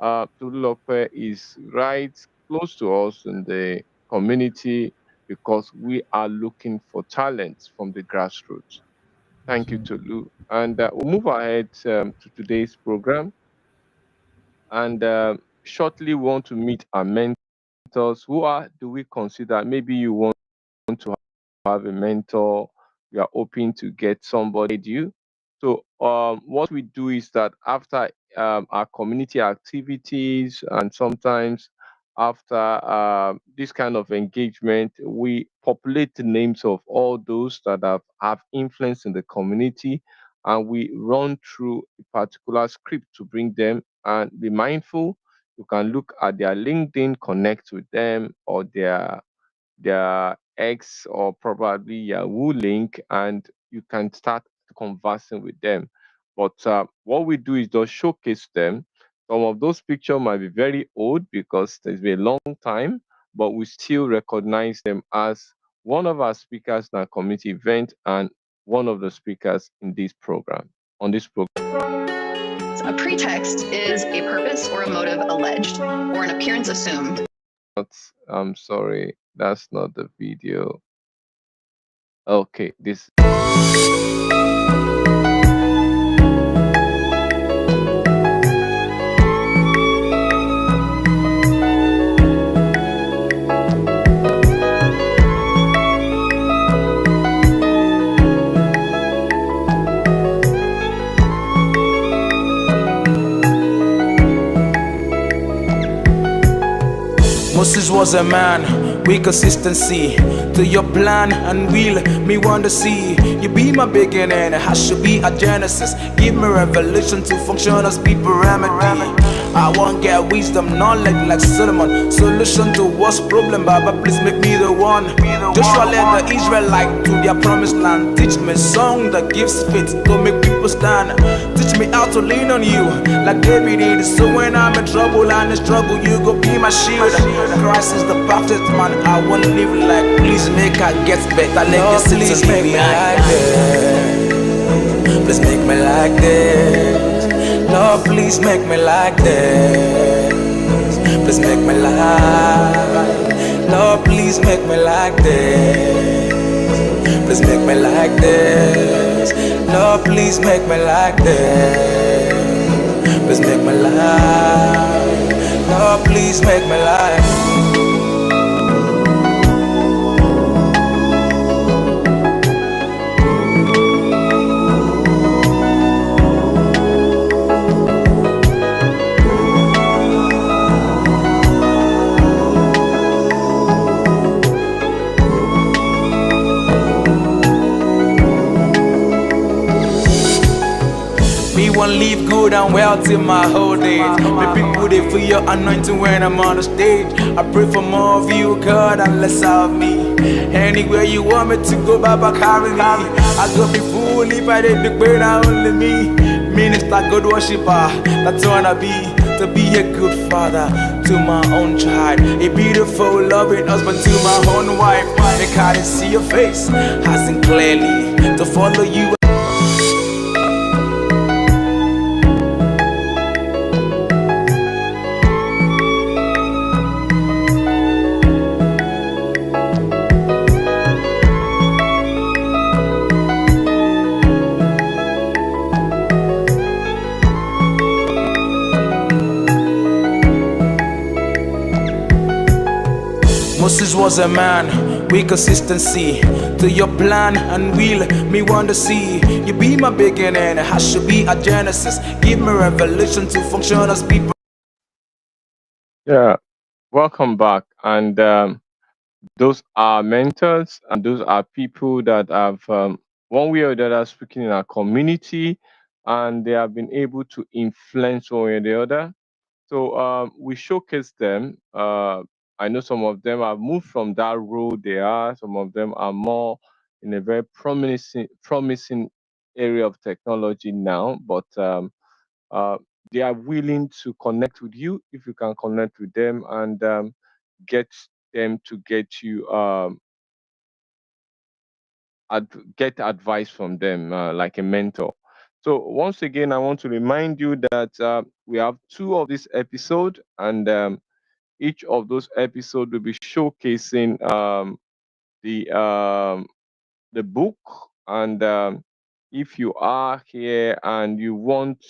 Tululokwe is right close to us in the community because we are looking for talents from the grassroots. Thank you, Tulu. And we'll move ahead to today's program. And shortly, we want to meet our mentors. Do we consider? Maybe you want to have a mentor. You are hoping to get somebody you. So what we do is that after our community activities and sometimes after this kind of engagement, we populate the names of all those that have influence in the community, and we run through a particular script to bring them. And be mindful, you can look at their LinkedIn, connect with them, or their X or probably Yahoo link, and you can start conversing with them. But what we do is just showcase them. Some of those pictures might be very old because it's been a long time, but we still recognize them as one of our speakers in our community event and one of the speakers in this program. On this program. A pretext is a purpose or a motive alleged or an appearance assumed. I'm sorry, that's not the video. Okay, this. Moses was a man with consistency to your plan and will. Me want to see you be my beginning. I should be a genesis. Give me revelation to function as people remedy. I want get wisdom, knowledge like Solomon. Solution to what's problem, Baba, please make me the one. Joshua led the Israelite to their promised land. Teach me song that gives faith to make people stand. Teach me how to lean on you like David did. So when I'm in trouble and in struggle, you go be my shield. Christ is the perfect man. I want to live like. Please make I get better. Let please make me like this. Please make me like this. Lord, please make me like this. Please make me like. Lord, please make me like this. Please make me like this. Lord, please make me like this. Please make me like. Lord, please make me like. One live good and well till my whole days. Make people they feel your anointing when I'm on the stage. I pray for more of you, God, and less of me. Anywhere you want me to go, Baba, carry me. I go be fool if I did the great, only me. Minister, good worshiper, that's what I be. to be a good father to my own child, a beautiful, loving husband to my own wife. Make I didn't see your face, hasn't clearly to follow you. Moses was a man with consistency to your plan and will. Me want to see you be my beginning. I should be a genesis. Give me revelation to function as people. Yeah, welcome back. And those are mentors, and those are people that have, one way or the other, speaking in our community, and they have been able to influence one way or the other. So we showcase them. I know some of them have moved from that road they are. Some of them are more in a very promising area of technology now, but uh, they are willing to connect with you if you can connect with them, and get them to get you get advice from them, like a mentor. So once again, I want to remind you that we have two of this episode, and each of those episodes will be showcasing the um, the book. And if you are here and you want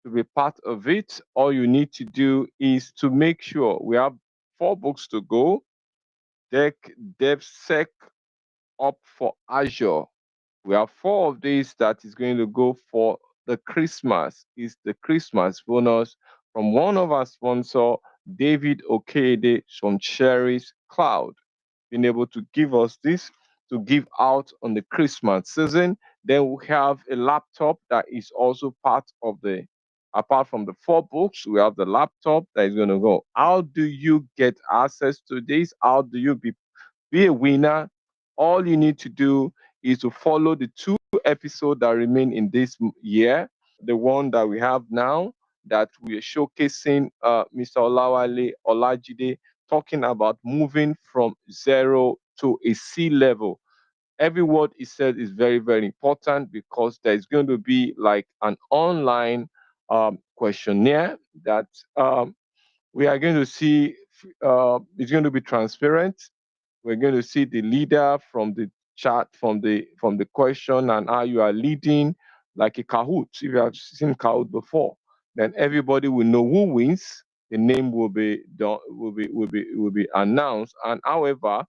to be part of it, all you need to do is to make sure we have 4 books to go. DevSec up for Azure. We have 4 of these that is going to go for the Christmas. Is the Christmas bonus from one of our sponsor, David Okede from Cherry's Cloud, being able to give us this to give out on the Christmas season. Then we have a laptop that is also part of the, apart from the 4 books, we have the laptop that is going to go. How do you get access to this? How do you be a winner? All you need to do is to follow the 2 episodes that remain in this year. The one that we have now, that we are showcasing Mr. Olawale Olajide, talking about moving from zero to a C level. Every word he said is very, very important, because there's going to be like an online questionnaire that we are going to see. It's going to be transparent. We're going to see the leader from the chat, from the question, and how you are leading, like a Kahoot. If you have seen Kahoot before, then everybody will know who wins. The name will be done, will be announced. And however,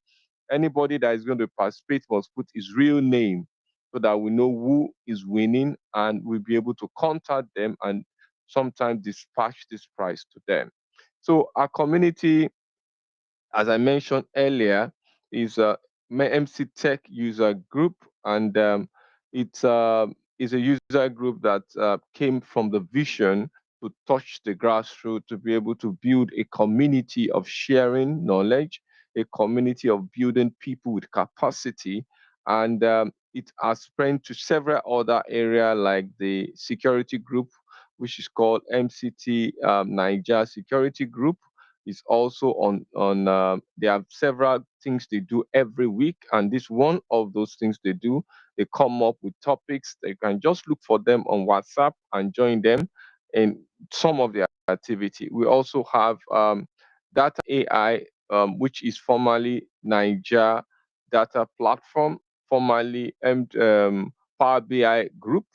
anybody that is going to participate must put his real name, so that we know who is winning, and we'll be able to contact them and sometimes dispatch this prize to them. So our community, as I mentioned earlier, is a MC Tech User Group, and it's is a user group that came from the vision to touch the grassroots, to be able to build a community of sharing knowledge, a community of building people with capacity, and it has spread to several other areas like the security group, which is called MCT Naija Security Group. Is also on they have several things they do every week, and this one of those things they do. They come up with topics. They can just look for them on WhatsApp and join them in some of their activity. We also have Data AI, which is formerly Niger Data Platform, formerly Power BI Group,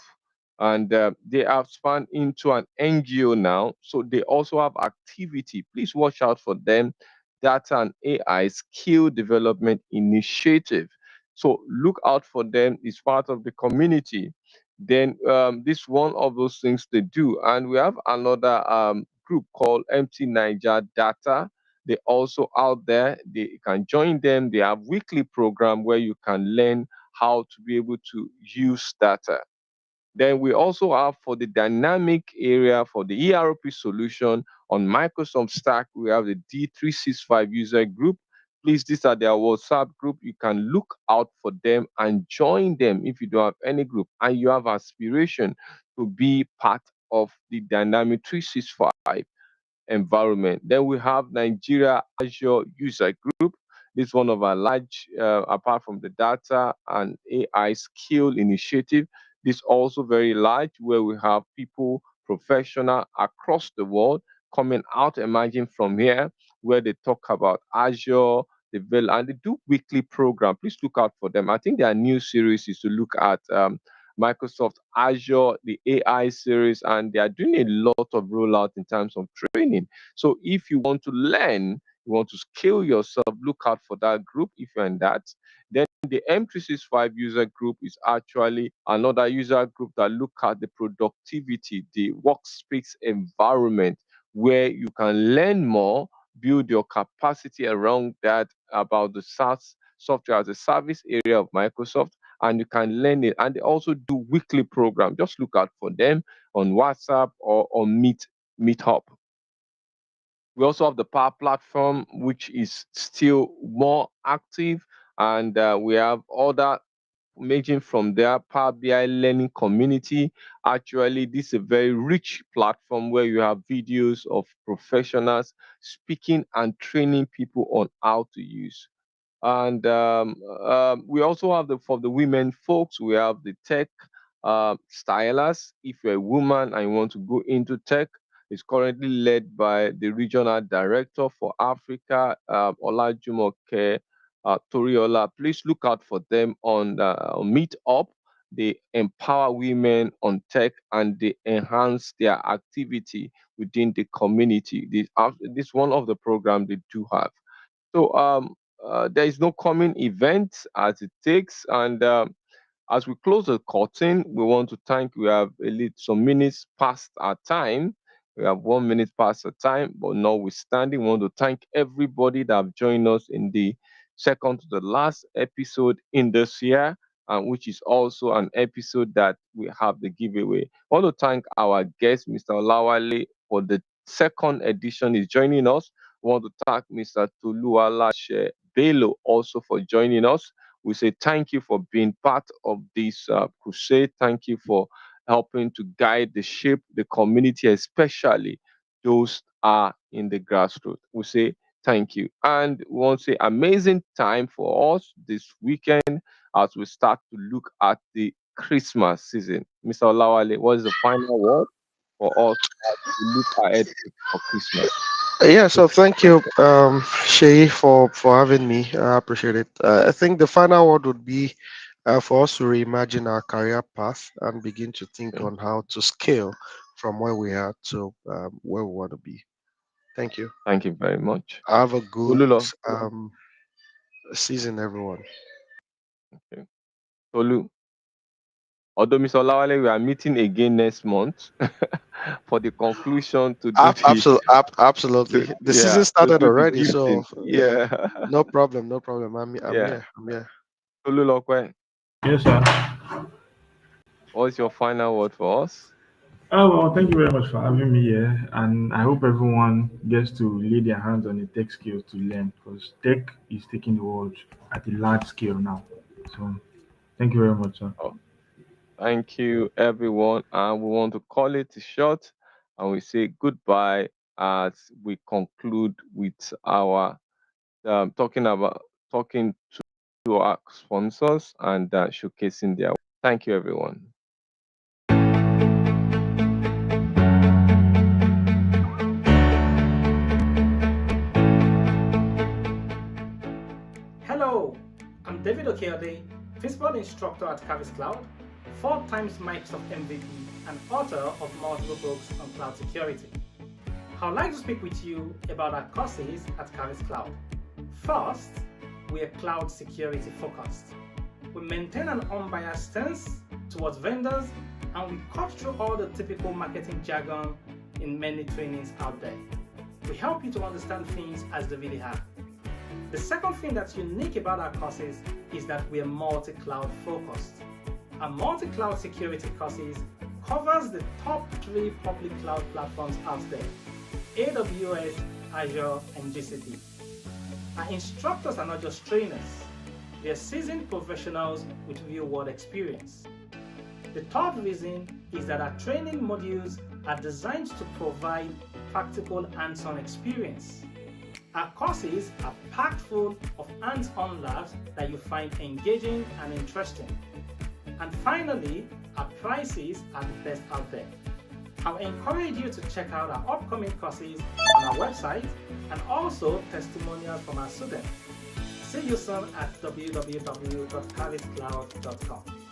and they have spun into an NGO now. So they also have activity. Please watch out for them. Data and AI Skill Development Initiative. So look out for them. It's part of the community. Then this one of those things they do. And we have another group called MT Niger Data. They also out there. They can join them. They have weekly program where you can learn how to be able to use data. Then we also have, for the dynamic area, for the ERP solution on Microsoft Stack, we have the D365 user group. Please, these are their WhatsApp group. You can look out for them and join them if you don't have any group and you have aspiration to be part of the Dynamic 365. environment. Then we have Nigeria Azure User Group. This is one of our large, apart from the data and AI skill initiative, this also very large, where we have people, professional across the world coming out, emerging from here, where they talk about Azure, and they do weekly program. Please look out for them. I think their new series is to look at Microsoft Azure, the AI series, and they are doing a lot of rollout in terms of training. So if you want to learn, you want to scale yourself, look out for that group if you're in that. Then the M365 user group is actually another user group that look at the productivity, the workspace environment, where you can learn more, build your capacity around that, about the SaaS, software as a service area of Microsoft, and you can learn it. And they also do weekly program. Just look out for them on WhatsApp or on Meetup. We also have the Power Platform, which is still more active, and we have other emerging from there. Power BI learning community. Actually, this is a very rich platform where you have videos of professionals speaking and training people on how to use. And we also have for the women folks, we have the tech stylers. If you're a woman and you want to go into tech, it's currently led by the regional director for Africa, Olajumoke Toriola. Please look out for them on Meetup. They empower women on tech and they enhance their activity within the community. This is one of the programs they do have. So there is no common event as it takes. And as we close the curtain, we want to thank, we have some minutes past our time. We have 1 minute past our time, but notwithstanding, we want to thank everybody that have joined us in the second to the last episode in this year, which is also an episode that we have the giveaway. I want to thank our guest, Mr. Olawale, for the second edition is joining us. We want to thank Mr. Toluwalashe Bello also for joining us. We say thank you for being part of this crusade. Thank you for helping to guide the shape, the community, especially those are in the grassroots. We say thank you. And we want to say amazing time for us this weekend as we start to look at the Christmas season. Mr. Olawale, what is the final word for us as we look ahead for Christmas? Yeah, so thank you, Shay, for having me. I appreciate it. I think the final word would be for us to reimagine our career path and begin to think on how to scale from where we are to where we want to be. Thank you. Thank you very much. Have a good Tolulo. season, everyone. Okay. Tolu. Although Mr. Olawale, we are meeting again next month for the conclusion to do Absolutely. The season started already, so yeah. no problem. I'm here. Tolu Lokwe, Yes, sir. what's your final word for us? Oh, well, thank you very much for having me here. And I hope everyone gets to lay their hands on the tech skills to learn, because tech is taking the world at a large scale now. So thank you very much, sir. Oh, thank you, everyone. And we want to call it short and we say goodbye as we conclude with our talking to our sponsors and showcasing their work. Thank you, everyone. Hello, I'm David Okeode, principal instructor at Kavis Cloud, 4 times Microsoft MVP, and author of multiple books on cloud security. I would like to speak with you about our courses at Kavis Cloud. First, we are cloud security focused. We maintain an unbiased stance towards vendors, and we cut through all the typical marketing jargon in many trainings out there. We help you to understand things as they really are. The second thing that's unique about our courses is that we are multi-cloud focused. Our multi-cloud security courses covers the top 3 public cloud platforms out there: AWS, Azure, and GCP. Our instructors are not just trainers, they are seasoned professionals with real-world experience. The third reason is that our training modules are designed to provide practical hands-on experience. Our courses are packed full of hands-on labs that you find engaging and interesting. And finally, our prices are the best out there. I encourage you to check out our upcoming courses on our website and also testimonials from our students. See you soon at www.carviscloud.com.